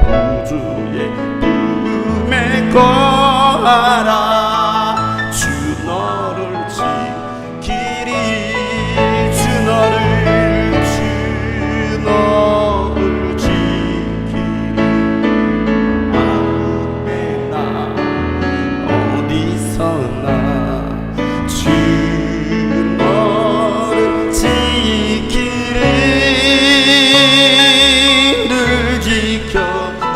구주의 품에 거하라. 주 너를 지키리. 주 너를 지키리. 아무 때나 어디서나 주 너를 지키리. 늘 지켜.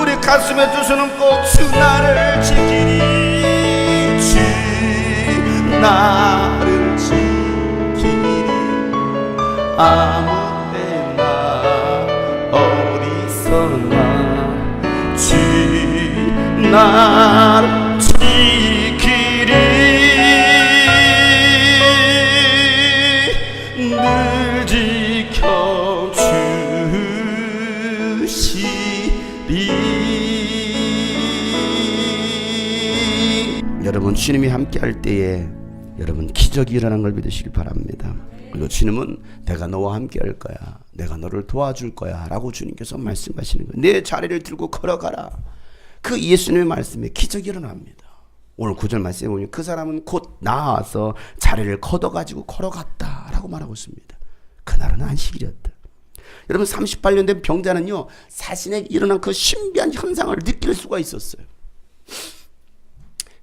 우리 가슴에 두 손은 꼭 주 나를 지키리. 주 나를 지키리. 아무 때나 어디서나 주 나를 지키리. 늘 지켜주시리. 여러분, 주님이 함께 할 때에 여러분 기적이 일어나는 걸 믿으시길 바랍니다. 그리고 주님은 내가 너와 함께 할 거야, 내가 너를 도와줄 거야 라고 주님께서 말씀하시는 거예요. 내 자리를 들고 걸어가라. 그 예수님의 말씀에 기적이 일어납니다. 오늘 9절 말씀에 보면 그 사람은 곧 나와서 자리를 걷어가지고 걸어갔다 라고 말하고 있습니다. 그날은 안식일이었다. 여러분, 38년 된 병자는요, 자신에게 일어난 그 신비한 현상을 느낄 수가 있었어요.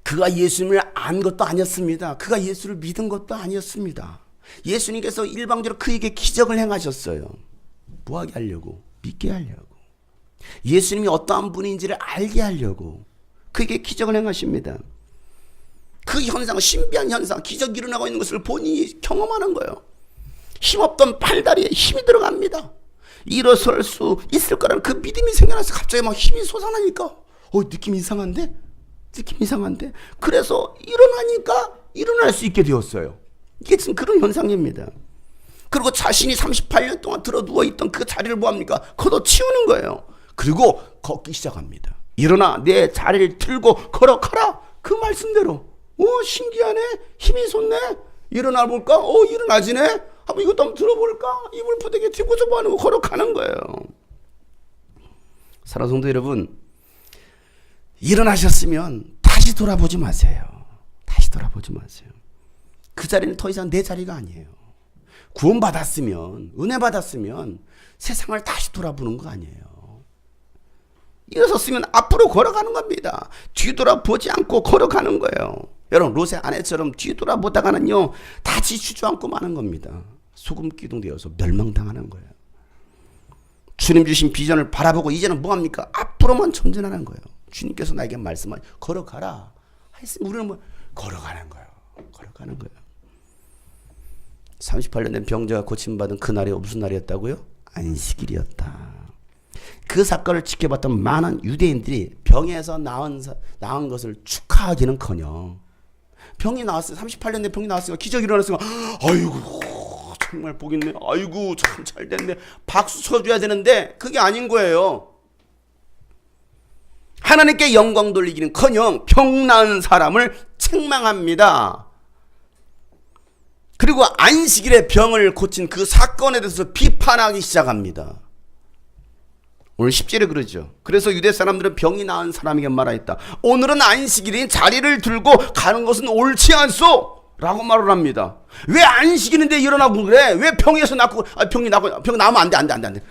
그가 예수님을 안 것도 아니었습니다. 그가 예수를 믿은 것도 아니었습니다. 예수님께서 일방적으로 그에게 기적을 행하셨어요. 뭐하게 하려고? 믿게 하려고. 예수님이 어떠한 분인지를 알게 하려고 그에게 기적을 행하십니다. 그 현상, 신비한 현상, 기적이 일어나고 있는 것을 본인이 경험하는 거예요. 힘없던 팔다리에 힘이 들어갑니다. 일어설 수 있을 거라는 그 믿음이 생겨나서 갑자기 막 힘이 솟아나니까 느낌 이상한데? 느낌 이상한데? 그래서 일어나니까 일어날 수 있게 되었어요. 이게 지금 그런 현상입니다. 그리고 자신이 38년 동안 들어 누워있던 그 자리를 뭐합니까? 걷어치우는 거예요. 그리고 걷기 시작합니다. 일어나 내 자리를 들고 걸어가라. 그 말씀대로. 신기하네. 힘이 솟네. 일어나 볼까? 일어나지네. 한번 이것도 한번 들어볼까? 이불 포대기에 뒤고서 뭐하는 거 걸어가는 거예요. 사랑하는 성도 여러분, 일어나셨으면 다시 돌아보지 마세요. 다시 돌아보지 마세요. 그 자리는 더 이상 내 자리가 아니에요. 구원받았으면, 은혜 받았으면 세상을 다시 돌아보는 거 아니에요. 일어섰으면 앞으로 걸어가는 겁니다. 뒤돌아보지 않고 걸어가는 거예요. 여러분, 롯의 아내처럼 뒤돌아보다가는요, 다시 주저앉고 마는 겁니다. 소금 기둥되어서 멸망당하는 거예요. 주님 주신 비전을 바라보고 이제는 뭐합니까? 앞으로만 전진하는 거예요. 주님께서 나에게 말씀하시 걸어가라 했으면 우리는 뭐 걸어가는 거예요. 걸어가는 거예요. 38년 된 병자가 고침받은 그날이 무슨 날이었다고요? 안식일이었다. 그 사건을 지켜봤던 많은 유대인들이 병에서 나은 것을 축하하기는커녕 병이 나왔어요. 38년 된 병이 나왔어요. 기적이 일어났어요. 아이고 정말 복 있네. 아이고 참 잘 됐네. 박수 쳐줘야 되는데 그게 아닌 거예요. 하나님께 영광 돌리기는커녕 병 나은 사람을 책망합니다. 그리고 안식일에 병을 고친 그 사건에 대해서 비판하기 시작합니다. 오늘 10절에 그러죠. 그래서 유대 사람들은 병이 나은 사람에게 말하였다. 오늘은 안식일인 자리를 들고 가는 것은 옳지 않소 라고 말을 합니다. 왜 안식일인데 일어나고 그래? 왜 병에서 낳고 병이 나고 병 나면 안 돼.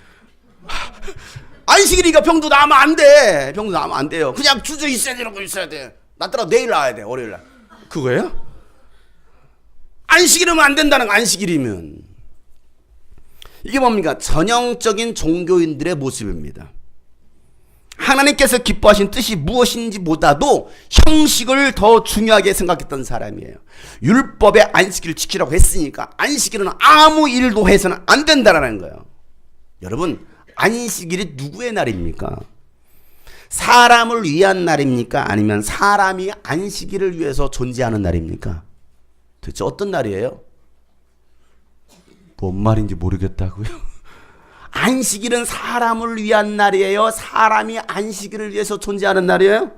안식일이니까 병도 나면 안 돼. 병도 나면 안 돼요. 그냥 주저 있어야 되는 거 있어야 돼. 나더러 내일 나와야 돼. 월요일 날. 그거예요? 안식일이면 안 된다는 거. 안식일이면 이게 뭡니까? 전형적인 종교인들의 모습입니다. 하나님께서 기뻐하신 뜻이 무엇인지보다도 형식을 더 중요하게 생각했던 사람이에요. 율법의 안식일을 지키라고 했으니까 안식일은 아무 일도 해서는 안 된다라는 거예요. 여러분, 안식일이 누구의 날입니까? 사람을 위한 날입니까? 아니면 사람이 안식일을 위해서 존재하는 날입니까? 도대체 어떤 날이에요? 뭔 말인지 모르겠다고요? 안식일은 사람을 위한 날이에요? 사람이 안식일을 위해서 존재하는 날이에요?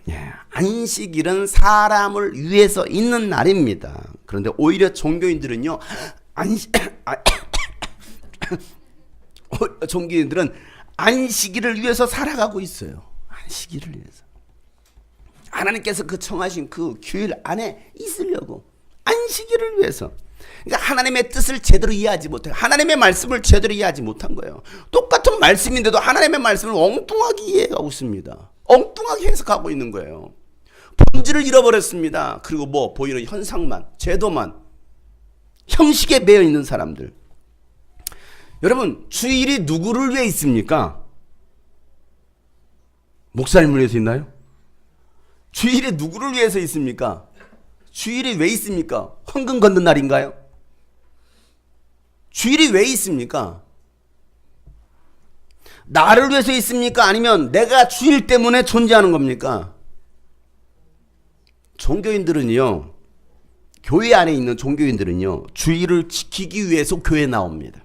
예, 안식일은 사람을 위해서 있는 날입니다. 그런데 오히려 종교인들은요, 종교인들은 안식일을 위해서 살아가고 있어요. 안식일을 위해서. 하나님께서 그 청하신 그 규율 안에 있으려고. 안식일을 위해서. 그러니까 하나님의 뜻을 제대로 이해하지 못해요. 하나님의 말씀을 제대로 이해하지 못한 거예요. 똑같은 말씀인데도 하나님의 말씀을 엉뚱하게 이해하고 있습니다. 엉뚱하게 해석하고 있는 거예요. 본질을 잃어버렸습니다. 그리고 뭐 보이는 현상만, 제도만, 형식에 매여 있는 사람들. 여러분, 주일이 누구를 위해 있습니까? 목사님을 위해서 있나요? 주일이 누구를 위해서 있습니까? 주일이 왜 있습니까? 헌금 걷는 날인가요? 주일이 왜 있습니까? 나를 위해서 있습니까? 아니면 내가 주일 때문에 존재하는 겁니까? 종교인들은요, 교회 안에 있는 종교인들은요, 주일을 지키기 위해서 교회에 나옵니다.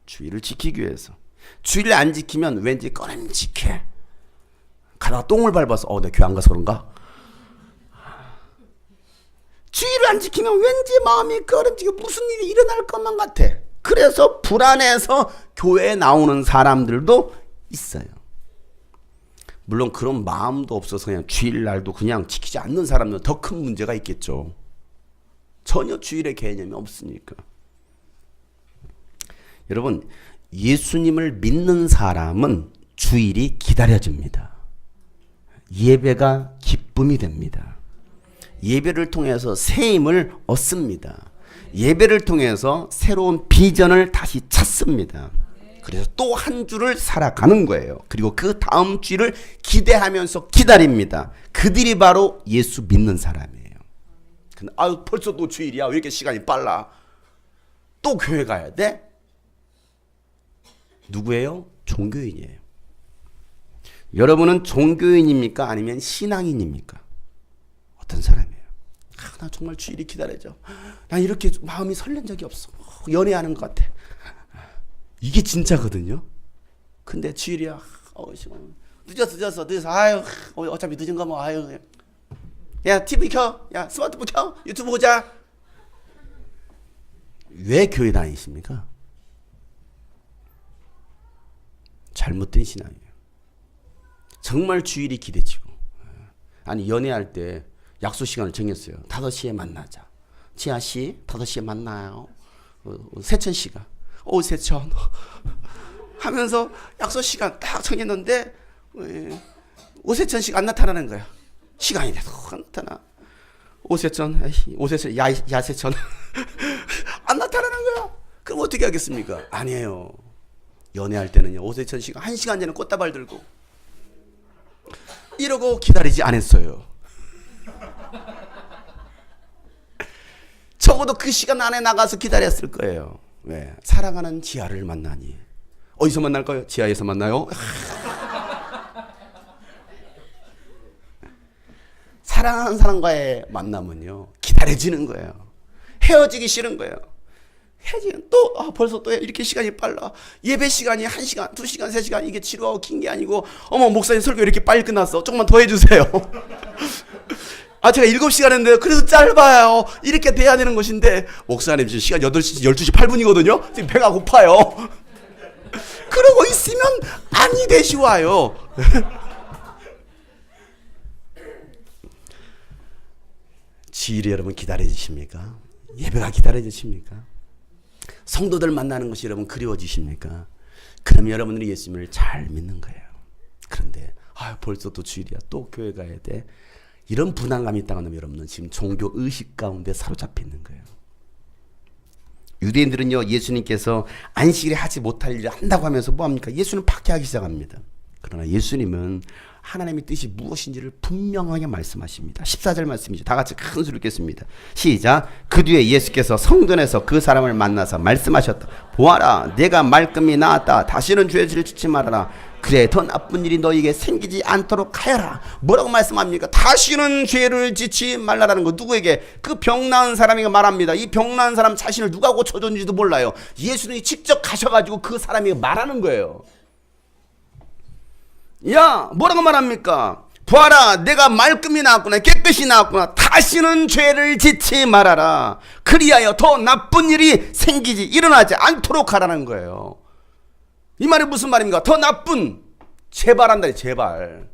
주일을 지키기 위해서. 주일을 안 지키면 왠지 꺼림직해. 가다가 똥을 밟아서 내가 교회 안 가서 그런가? 주일을 안 지키면 왠지 마음이 꺼림직해. 무슨 일이 일어날 것만 같아. 그래서 불안해서 교회에 나오는 사람들도 있어요. 물론 그런 마음도 없어서 그냥 주일날도 그냥 지키지 않는 사람들은 더 큰 문제가 있겠죠. 전혀 주일의 개념이 없으니까. 여러분, 예수님을 믿는 사람은 주일이 기다려집니다. 예배가 기쁨이 됩니다. 예배를 통해서 새 힘을 얻습니다. 예배를 통해서 새로운 비전을 다시 찾습니다. 그래서 또 한 주를 살아가는 거예요. 그리고 그 다음 주를 기대하면서 기다립니다. 그들이 바로 예수 믿는 사람이에요. 근데 아유 벌써 또 주일이야. 왜 이렇게 시간이 빨라? 또 교회 가야 돼? 누구예요? 종교인이에요. 여러분은 종교인입니까? 아니면 신앙인입니까? 어떤 사람이에요? 나 정말 주일이 기다려져. 난 이렇게 마음이 설렌 적이 없어. 연애하는 것 같아. 이게 진짜거든요. 근데 주일이야. 늦었어. 아유, 어차피 늦은 거 뭐, 아유. 야, TV 켜. 야, 스마트폰 켜. 유튜브 보자. 왜 교회 다니십니까? 잘못된 신앙이에요. 정말 주일이 기대치고. 아니, 연애할 때 약속 시간을 정했어요. 5시에 만나자. 지아씨, 5시에 만나요. 세천씨가. 세천. 하면서 약속 시간 딱 정했는데, 오세천씨가 안 나타나는 거야. 시간이 돼도 안 나타나. 오세천, 야세천. 안 나타나는 거야. 그럼 어떻게 하겠습니까? 아니에요. 연애할 때는요, 오세천 씨가 1시간 전에 꽃다발 들고 이러고 기다리지 않았어요. 적어도 그 시간 안에 나가서 기다렸을 거예요. 왜? 사랑하는 지아를 만나니. 어디서 만날까요? 지하에서 만나요? 사랑하는 사람과의 만남은요, 기다려지는 거예요. 헤어지기 싫은 거예요. 헤어지면 또, 벌써 또 이렇게 시간이 빨라. 예배 시간이 1시간, 2시간, 3시간, 이게 지루하고 긴 게 아니고, 목사님 설교 이렇게 빨리 끝났어. 조금만 더 해주세요. 제가 7시간 했는데, 그래도 짧아요. 이렇게 돼야 되는 것인데, 목사님 지금 시간 8시, 12시 8분이거든요? 지금 배가 고파요. 그러고 있으면 아니 되시 와요. 주일에 여러분 기다려지십니까? 예배가 기다려지십니까? 성도들 만나는 것이 여러분 그리워지십니까? 그럼 여러분들이 예수님을 잘 믿는 거예요. 그런데 벌써 또 주일이야. 또 교회 가야 돼. 이런 분함감이 있다고 하면 여러분은 지금 종교 의식 가운데 사로잡혀 있는 거예요. 유대인들은요, 예수님께서 안식일에 하지 못할 일을 한다고 하면서 뭐합니까? 예수는 박해하기 시작합니다. 그러나 예수님은 하나님의 뜻이 무엇인지를 분명하게 말씀하십니다. 14절 말씀이죠. 다 같이 큰 소리로 읽겠습니다. 시작. 그 뒤에 예수께서 성전에서 그 사람을 만나서 말씀하셨다. 보아라, 내가 말끔히 나았다. 다시는 죄를 짓지 말아라. 그래, 더 나쁜 일이 너에게 생기지 않도록 하여라. 뭐라고 말씀합니까? 다시는 죄를 짓지 말라라는 거. 누구에게? 그 병 나은 사람에게 말합니다. 이 병 나은 사람 자신을 누가 고쳐줬는지도 몰라요. 예수님이 직접 가셔가지고 그 사람에게 말하는 거예요. 야, 뭐라고 말합니까? 보아라, 내가 말끔히 나왔구나, 깨끗이 나왔구나. 다시는 죄를 짓지 말아라. 그리하여 더 나쁜 일이 생기지, 일어나지 않도록 하라는 거예요. 이 말이 무슨 말입니까? 더 나쁜, 재발한다, 재발.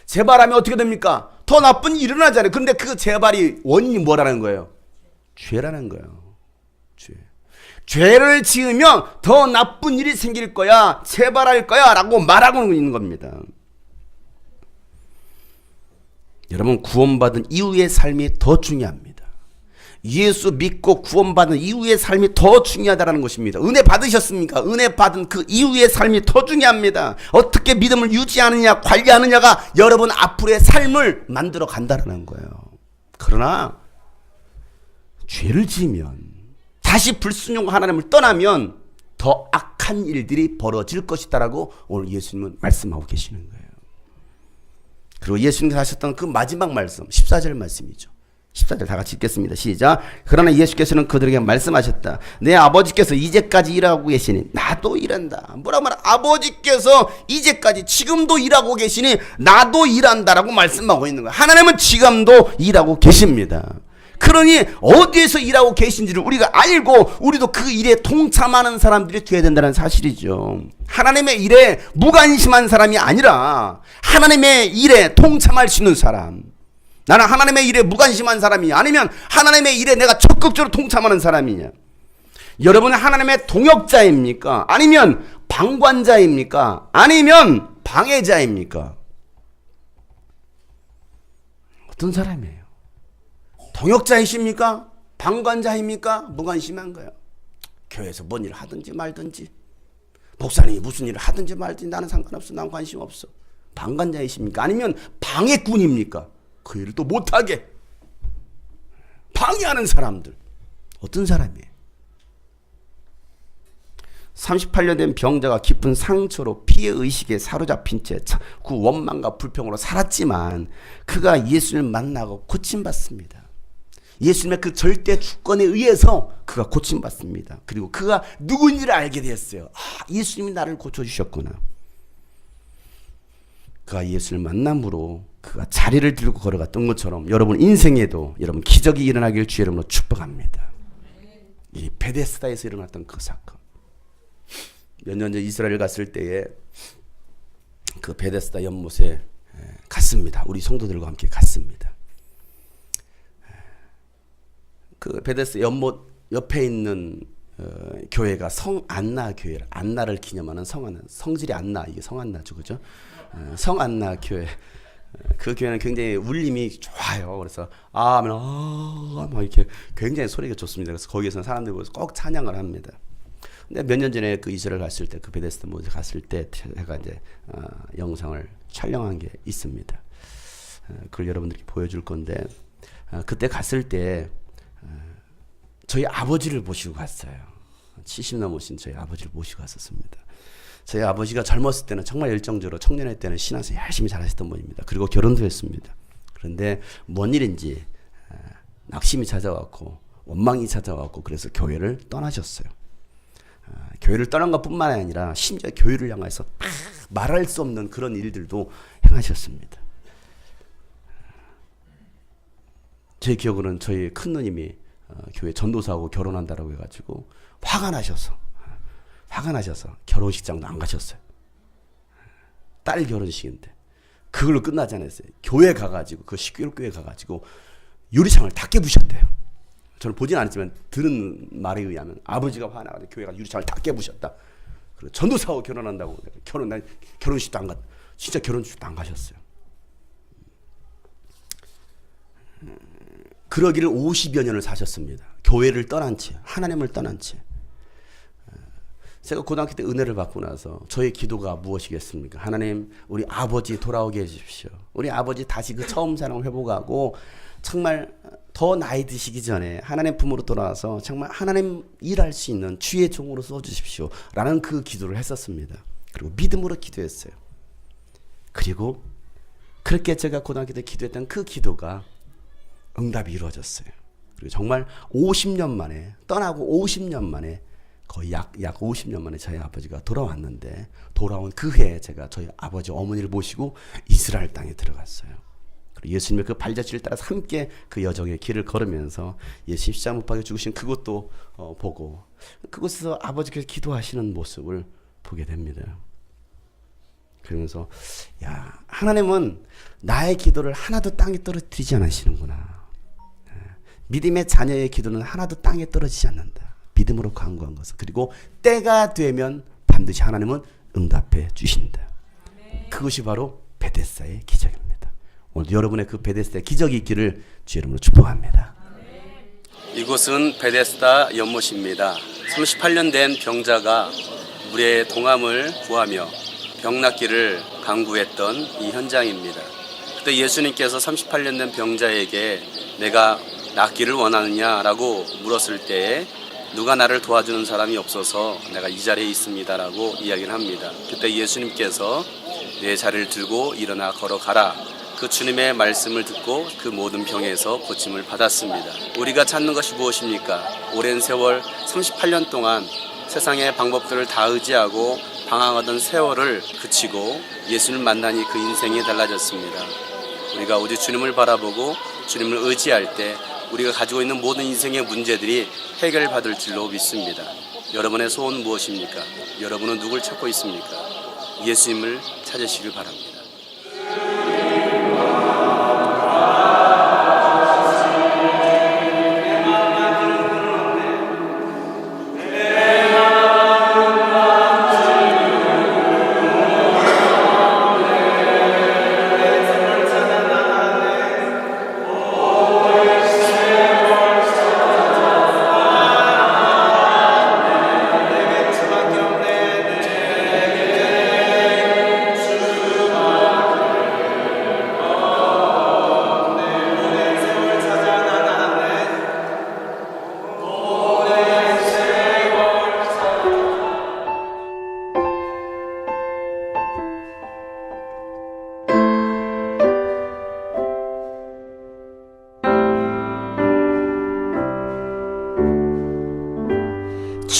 재발하면 어떻게 됩니까? 더 나쁜 일이 일어나잖아요. 근데 그 재발이 원인이 뭐라는 거예요? 죄라는 거예요. 죄. 죄를 지으면 더 나쁜 일이 생길 거야, 재발할 거야 라고 말하고 있는 겁니다. 여러분, 구원받은 이후의 삶이 더 중요합니다. 예수 믿고 구원받은 이후의 삶이 더 중요하다는 것입니다. 은혜 받으셨습니까? 은혜 받은 그 이후의 삶이 더 중요합니다. 어떻게 믿음을 유지하느냐, 관리하느냐가 여러분 앞으로의 삶을 만들어 간다는 거예요. 그러나 죄를 지으면, 다시 불순종과 하나님을 떠나면 더 악한 일들이 벌어질 것이다라고 오늘 예수님은 말씀하고 계시는 거예요. 그리고 예수님께서 하셨던 그 마지막 말씀, 14절 말씀이죠. 14절 다 같이 읽겠습니다. 시작. 그러나 예수께서는 그들에게 말씀하셨다. 내 아버지께서 이제까지 일하고 계시니 나도 일한다. 뭐라고 말해? 아버지께서 이제까지 지금도 일하고 계시니 나도 일한다라고 말씀하고 있는 거예요. 하나님은 지금도 일하고 계십니다. 그러니 어디에서 일하고 계신지를 우리가 알고 우리도 그 일에 동참하는 사람들이 되어야 된다는 사실이죠. 하나님의 일에 무관심한 사람이 아니라 하나님의 일에 동참할 수 있는 사람. 나는 하나님의 일에 무관심한 사람이냐, 아니면 하나님의 일에 내가 적극적으로 동참하는 사람이냐. 여러분은 하나님의 동역자입니까? 아니면 방관자입니까? 아니면 방해자입니까? 어떤 사람이에요? 동역자이십니까? 방관자입니까? 무관심한 거예요. 교회에서 뭔 일을 하든지 말든지, 목사님이 무슨 일을 하든지 말든지 나는 상관없어, 난 관심 없어. 방관자이십니까? 아니면 방해꾼입니까? 그 일을 또 못하게. 방해하는 사람들. 어떤 사람이에요? 38년 된 병자가 깊은 상처로 피해의식에 사로잡힌 채 그 원망과 불평으로 살았지만 그가 예수님을 만나고 고침받습니다. 예수님의 그 절대 주권에 의해서 그가 고침받습니다. 그리고 그가 누구인지를 알게 되었어요. 예수님이 나를 고쳐주셨구나. 그가 예수를 만남으로 그가 자리를 들고 걸어갔던 것처럼 여러분 인생에도 여러분 기적이 일어나길 주의 이름으로 축복합니다. 이 베데스다에서 일어났던 그 사건. 몇 년 전 이스라엘 갔을 때에 그 베데스다 연못에 갔습니다. 우리 성도들과 함께 갔습니다. 그 베데스다 연못 옆에 있는 교회가 성안나 교회, 안나를 기념하는 성안나, 성질이 안나, 이게 성안나죠, 그죠? 성안나 교회. 그 교회는 굉장히 울림이 좋아요. 그래서 아멘, 막 이렇게 굉장히 소리가 좋습니다. 그래서 거기에서는 사람들이 꼭 찬양을 합니다. 근데 몇 년 전에 그 이스라엘 갔을 때, 그 베데스다 못에 갔을 때 제가 이제 영상을 촬영한 게 있습니다. 그걸 여러분들께 보여줄 건데 그때 갔을 때 저희 아버지를 모시고 갔어요. 70 넘으신 저희 아버지를 모시고 갔었습니다. 저희 아버지가 젊었을 때는 정말 열정적으로, 청년의 때는 신앙생활 열심히 잘하셨던 분입니다. 그리고 결혼도 했습니다. 그런데 뭔 일인지 낙심이 찾아왔고 원망이 찾아왔고 그래서 교회를 떠나셨어요. 교회를 떠난 것뿐만 아니라 심지어 교회를 향해서 말할 수 없는 그런 일들도 행하셨습니다. 제 기억으로는 저희 큰 누님이 교회 전도사하고 결혼한다라고 해가지고 화가 나셔서 결혼식장도 안 가셨어요. 딸 결혼식인데 그걸로 끝나지 않았어요. 교회 가가지고 그 식교회 가가지고 유리창을 다 깨부셨대요. 저는 보진 않았지만 들은 말에 의하면 아버지가 화나가지고 교회가 유리창을 다 깨부셨다. 그리고 전도사하고 결혼한다고 결혼식도 안 갔. 진짜 결혼식도 안 가셨어요. 그러기를 50여 년을 사셨습니다. 교회를 떠난 채, 하나님을 떠난 채. 제가 고등학교 때 은혜를 받고 나서 저의 기도가 무엇이겠습니까? 하나님, 우리 아버지 돌아오게 해주십시오. 우리 아버지 다시 그 처음 사랑을 회복하고 정말 더 나이 드시기 전에 하나님 품으로 돌아와서 정말 하나님 일할 수 있는 주의 종으로 써주십시오. 라는 그 기도를 했었습니다. 그리고 믿음으로 기도했어요. 그리고 그렇게 제가 고등학교 때 기도했던 그 기도가 응답이 이루어졌어요. 그리고 정말 50년 만에, 떠나고 50년 만에, 거의 약 50년 만에 저희 아버지가 돌아왔는데, 돌아온 그 해에 제가 저희 아버지 어머니를 모시고 이스라엘 땅에 들어갔어요. 그리고 예수님의 그 발자취를 따라서 함께 그 여정의 길을 걸으면서 예수님 십자가 못 박혀 죽으신 그곳도 보고, 그곳에서 아버지께서 기도하시는 모습을 보게 됩니다. 그러면서 야, 하나님은 나의 기도를 하나도 땅에 떨어뜨리지 않으시는구나. 믿음의 자녀의 기도는 하나도 땅에 떨어지지 않는다. 믿음으로 간구한 것은. 그리고 때가 되면 반드시 하나님은 응답해 주신다. 그것이 바로 베데스다의 기적입니다. 오늘 여러분의 그 베데스다의 기적이 있기를 주의 이름으로 축복합니다. 이곳은 베데스다 연못입니다. 38년 된 병자가 물의 동함을 구하며 병 낫기를 간구했던 이 현장입니다. 그때 예수님께서 38년 된 병자에게 내가 낫기를 원하느냐라고 물었을 때에 누가 나를 도와주는 사람이 없어서 내가 이 자리에 있습니다라고 이야기를 합니다. 그때 예수님께서 내 자리를 들고 일어나 걸어가라. 그 주님의 말씀을 듣고 그 모든 병에서 고침을 받았습니다. 우리가 찾는 것이 무엇입니까? 오랜 세월 38년 동안 세상의 방법들을 다 의지하고 방황하던 세월을 그치고 예수님을 만나니 그 인생이 달라졌습니다. 우리가 오직 주님을 바라보고 주님을 의지할 때 우리가 가지고 있는 모든 인생의 문제들이 해결받을 줄로 믿습니다. 여러분의 소원은 무엇입니까? 여러분은 누굴 찾고 있습니까? 예수님을 찾으시길 바랍니다.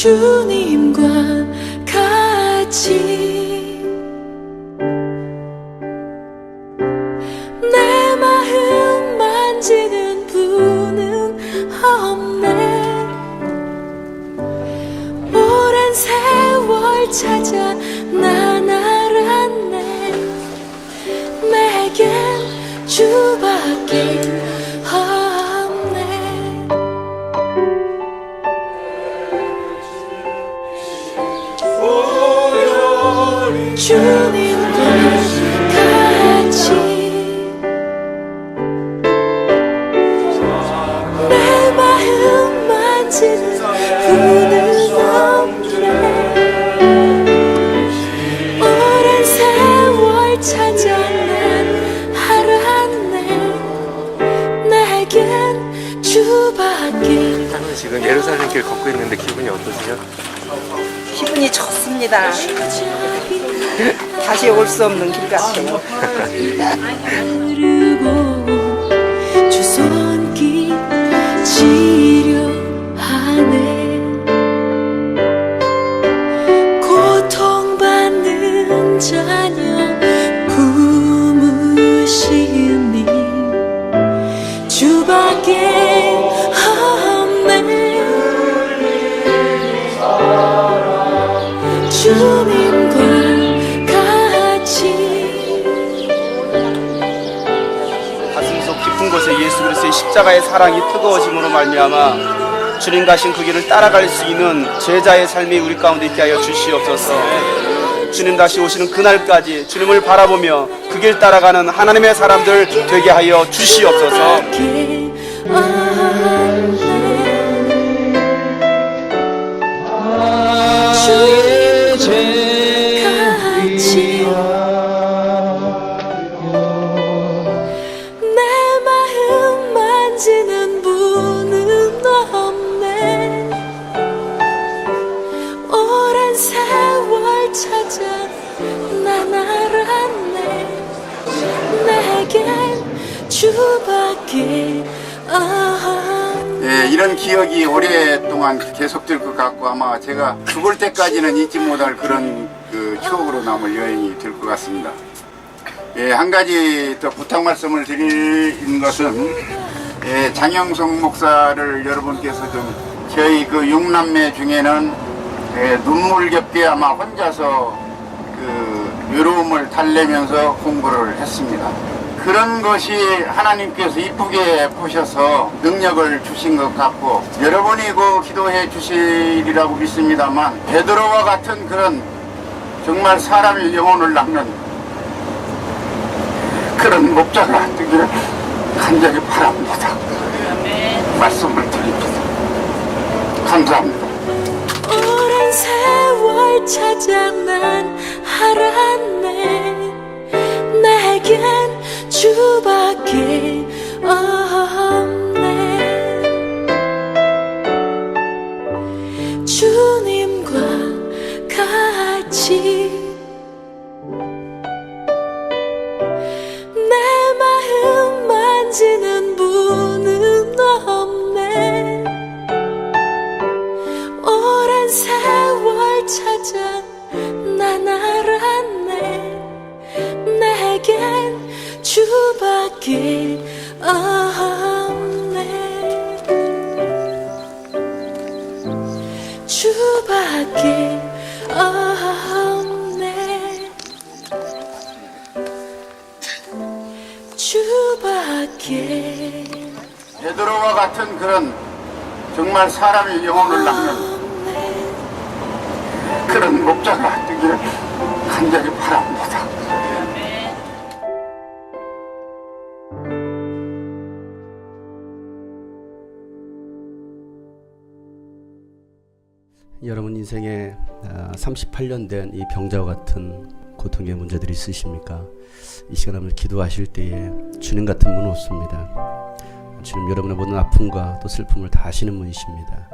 주님과 같이 내 마음 만지는 분은 없네. 오랜 세월 찾아 난 알았네. 내겐 주밖에 없네. 주님과 같이 내 마음 만지는 분은 없네. 오랜 세월 찾아 난 알았네. 내겐 주밖에.
지금 예루살렘길 걷고 있는데 기분이 어떠세요?
기분이 좋습니다. 다시 올 수 없는 길 같아요.
주 손길 치료하네. 고통받는 자녀 품으시니 주밖에 없네. 주님과 같이
가슴속 깊은 곳에 예수 그리스도의 십자가의 사랑이 뜨거워짐으로 말미암아 주님 가신 그 길을 따라갈 수 있는 제자의 삶이 우리 가운데 있게 하여 주시옵소서. 주님 다시 오시는 그날까지 주님을 바라보며 그 길 따라가는 하나님의 사람들 되게 하여 주시옵소서.
같이 내 마음 만지는 분은 없네. 오랜 세월 찾아 난 알았네. 내겐 주밖에 없네.
예, 이런 기억이 오랫동안 계속될 것 같고 아마 제가 죽을 때까지는 잊지 못할 그런 그 추억으로 남을 여행이 될 것 같습니다. 예, 한 가지 더 부탁 말씀을 드리는 것은 예, 장영성 목사를 여러분께서 좀 저희 그 6남매 중에는 예, 눈물겹게 아마 혼자서 그 외로움을 달래면서 공부를 했습니다. 그런 것이 하나님께서 이쁘게 보셔서 능력을 주신 것 같고 여러분이 그 기도해 주시리라고 믿습니다만 베드로와 같은 그런 정말 사람의 영혼을 낚는 그런 목자가 되기를 간절히 바랍니다. 말씀을 드립니다. 감사합니다.
오랜 세월 찾아 난 알았네. 내겐 주밖에 없네. 주님과 같이 내 마음 만지는 분은 없네. 오랜 세월 찾아 난 알았네. 내겐 주밖에 없네. 주밖에 없네. 주밖에.
베드로와 같은 그런 정말 사람의 영혼을 낚는 그런 목자가 되기를 간절히 바랍니다.
여러분 인생에 38년 된 이 병자와 같은 고통의 문제들이 있으십니까? 이 시간 한번 기도하실 때에 주님 같은 분은 없습니다. 주님 여러분의 모든 아픔과 또 슬픔을 다 아시는 분이십니다.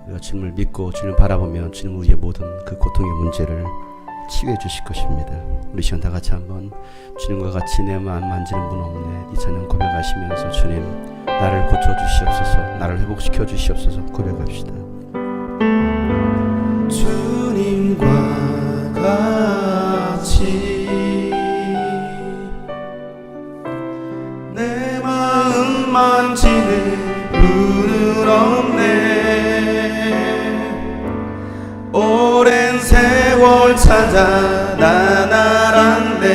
우리가 주님을 믿고 주님을 바라보면 주님 우리의 모든 그 고통의 문제를 치유해 주실 것입니다. 우리 시간 다 같이 한번 주님과 같이 내 마음 만지는 분 없네 이 찬양 고백하시면서 주님 나를 고쳐 주시옵소서, 나를 회복시켜 주시옵소서 고백합시다. 주님과 같이 내 마음 만지는 분은 없네. 오랜 세월 찾아 난 알았네.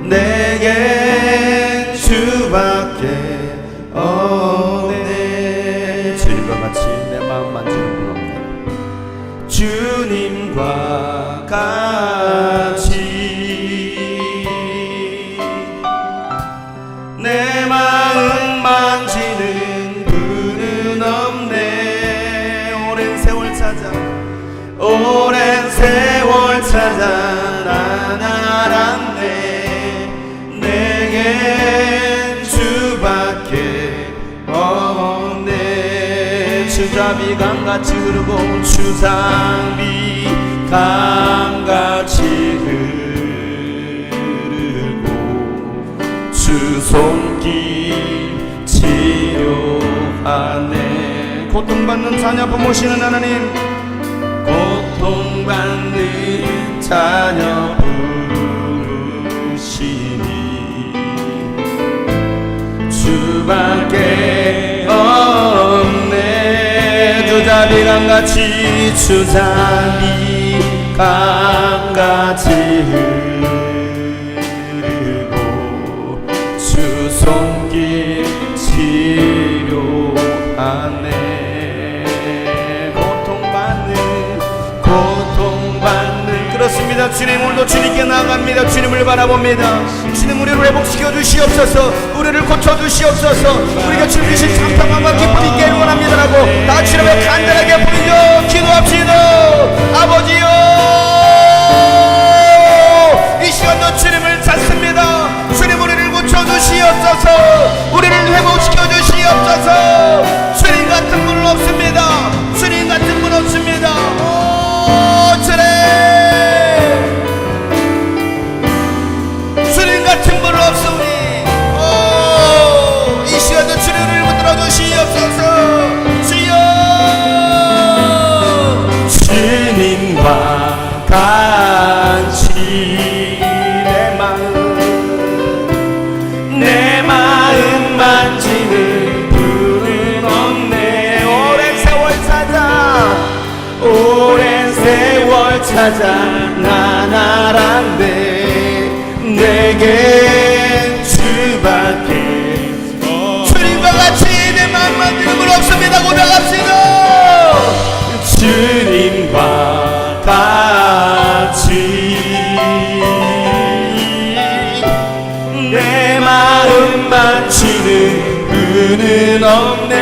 내겐 주밖에 없네. 주님과 같이 내 마음 만지는 분 없네. 주님과 같이 내 마음 만지는 분은 없네. 오랜 세월 찾아 난 알았네. 내겐 주밖에 없네. 주잡이 강같이 흐르고 주상비 강같이 흐르고 주 손길 치료하네. 고통받는 자녀 부모시는 하나님, 고통받는 자녀 부르시니 주밖에 없네. 주잡이 강같이 주잡이 강같이 흐르고 주 손길 치료하네. 그렇습니다. 주님, 오늘도 주님께 나아갑니다. 주님을 바라봅니다. 주님, 우리를 회복시켜 주시옵소서. 우리를 고쳐 주시옵소서. 우리가 주님 주신 참 평안과 기쁨이 있게 원합니다라고 다 주님의 간절하게 부르며 기도합시다. 아버지요, 이 시간도 주님을 찾습니다. 주님, 우리를 고쳐 주시옵소서. 우리를 회복시켜 주시옵소서. 주님 같은 분 없습니다. 주님 같은 분 없습니다. 주님 같은 분 없으니 이 시간도 주님을 붙들어 주시옵소서. 주여, 주님과 같이 내 마음 만지는 분은 없네. 오랜 세월 찾아 난 알았네. 내겐 주밖에 주님과 같이 내 마음 만지는 분 없습니다. 고백합시다. 주님과 같이 내 마음 만지는 분은 없네.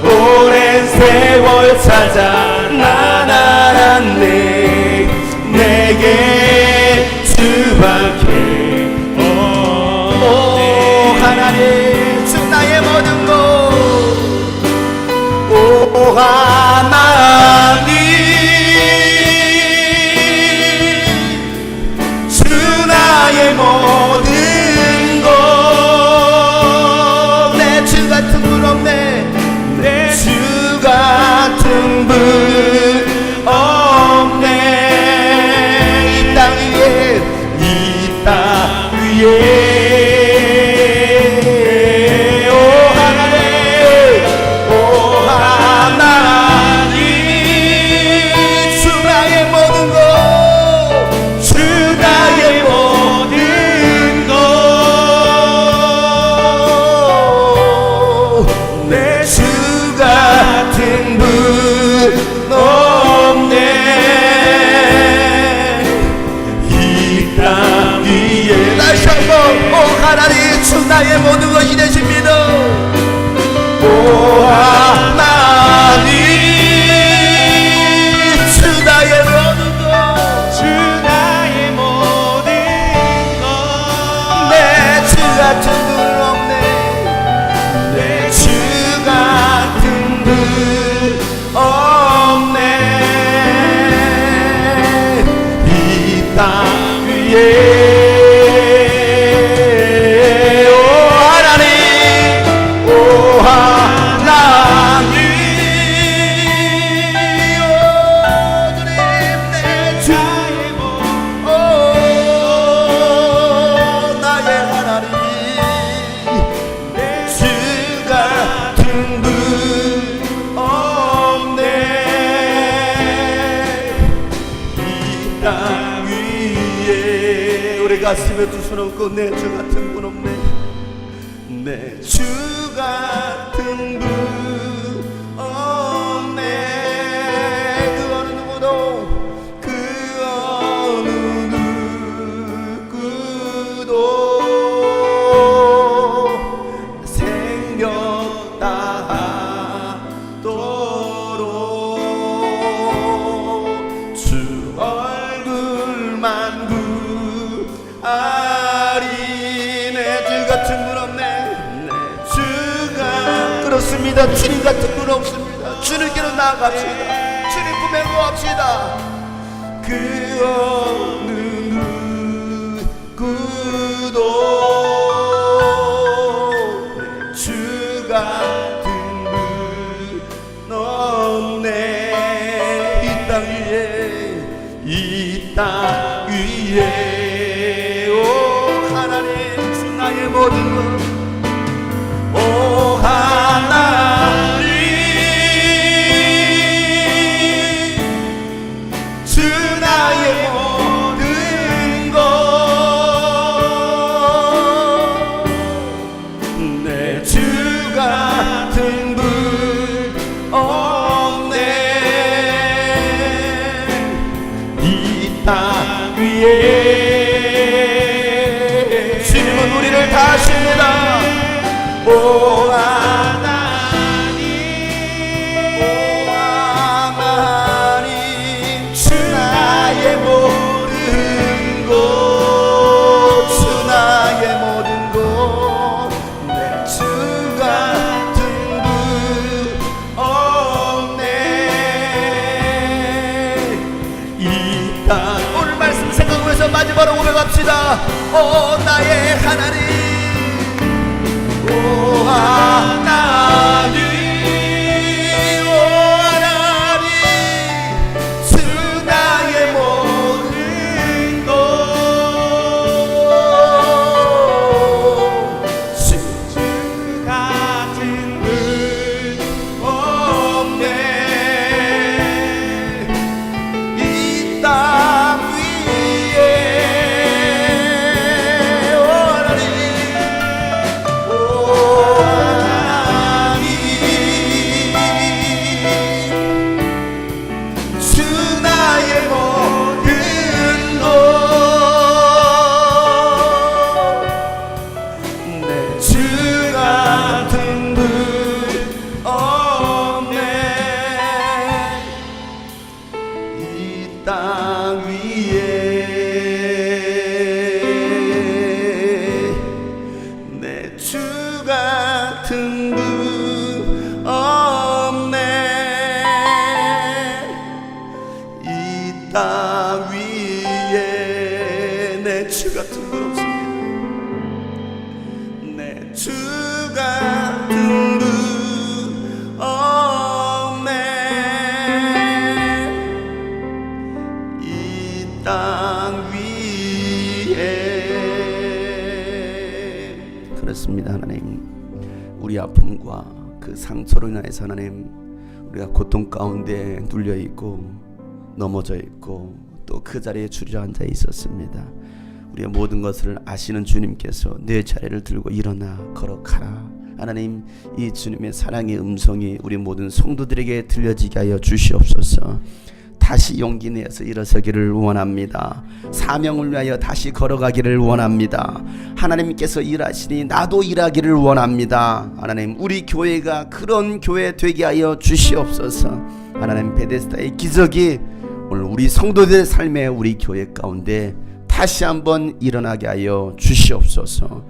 오랜 세월 찾아 난 알았네. 내게 주밖에 없네. 하나님, 주 나의 모든 것. 오 하나님, 주 나의 모든 것. 내 주 같은 분 없네. 내 주 같은 분 없네. 이 땅 위에 오 하나님, 주 나의 모든 것, 주 나의 모든 것. 내 주 같은 분 없네. 다시 한번 오 하나님, 주 나의 모든 것이 되십니다. 오 하나님, 주 나의 모든 것, 주 나의 모든 것. 내 주 같은 분 없네. 내 주 같은 분 없네. 이 땅 위에 오 하나님, 같은 분 없네. 이 땅 위에 우리 가슴에 두 손 얹고 내 주 같은 분 없네. 내 주 같은 분 없네. 그 어느 누구도 그 어느 누구도 생명 다하도록 주 얼굴만 구하리. 내 주 같은 분 없네. 내 주가 그렇습니다. 주님 같은 분 없습니다. 주님께로 나아갑시다. 주님 품에 구합시다. 그 어느 누구도 내 주 같은 분 없네. 이 땅 위에 이 땅 위에 오 하나님 주 나의 모든 것 오 하나님 주 나의 모든 것 내 주 같은 분 없네. 이 땅 위에 주님은 우리를 다 아십니다. 오 하나님 오 하나님 주 나의 모든 것 주 나의 모든 것 내 주 같은 분 없네. 이 땅 오늘 말씀 생각하면서 마지막으로 고백합시다. 오 나의 하나님 오 하나님 오 하나님 주 나의 모든 것 주 같은 분 없네. 이 땅 위에 오 하나님 오 하나님 주 나의 모든 것 내 주 같은 분 없네. 이 땅 위에 내 주 같은 분 없네. 이 땅 위에 내 주 같은 분 없습니다. 내 주 같은 분 없네. 이 땅 위에 그렇습니다. 하나님 우리 아픔과 그 상처로 인해서 하나님 우리가 고통 가운데 눌려 있고 넘어져 있고 또 그 자리에 주저앉아 있었습니다. 우리의 모든 것을 아시는 주님께서 내 차례를 들고 일어나 걸어가라. 하나님 이 주님의 사랑의 음성이 우리 모든 성도들에게 들려지게 하여 주시옵소서. 다시 용기 내서 일어서기를 원합니다. 사명을 위하여 다시 걸어가기를 원합니다. 하나님께서 일하시니 나도 일하기를 원합니다. 하나님 우리 교회가 그런 교회 되게 하여 주시옵소서. 하나님 베데스다의 기적이 오늘 우리 성도들의 삶에 우리 교회 가운데 다시 한번 일어나게 하여 주시옵소서.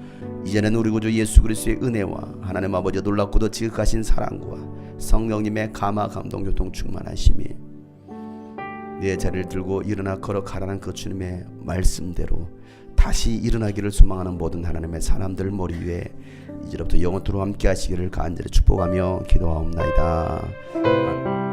이제는 우리 구주 예수 그리스도의 은혜와 하나님 아버지의 놀랍고도 지극하신 사랑과 성령님의 감화 감동 교통 충만하심이 내 자리를 들고 일어나 걸어가라는 그 주님의 말씀대로 다시 일어나기를 소망하는 모든 하나님의 사람들 머리 위에 이제부터 영원토록 함께 하시기를 간절히 축복하며 기도하옵나이다.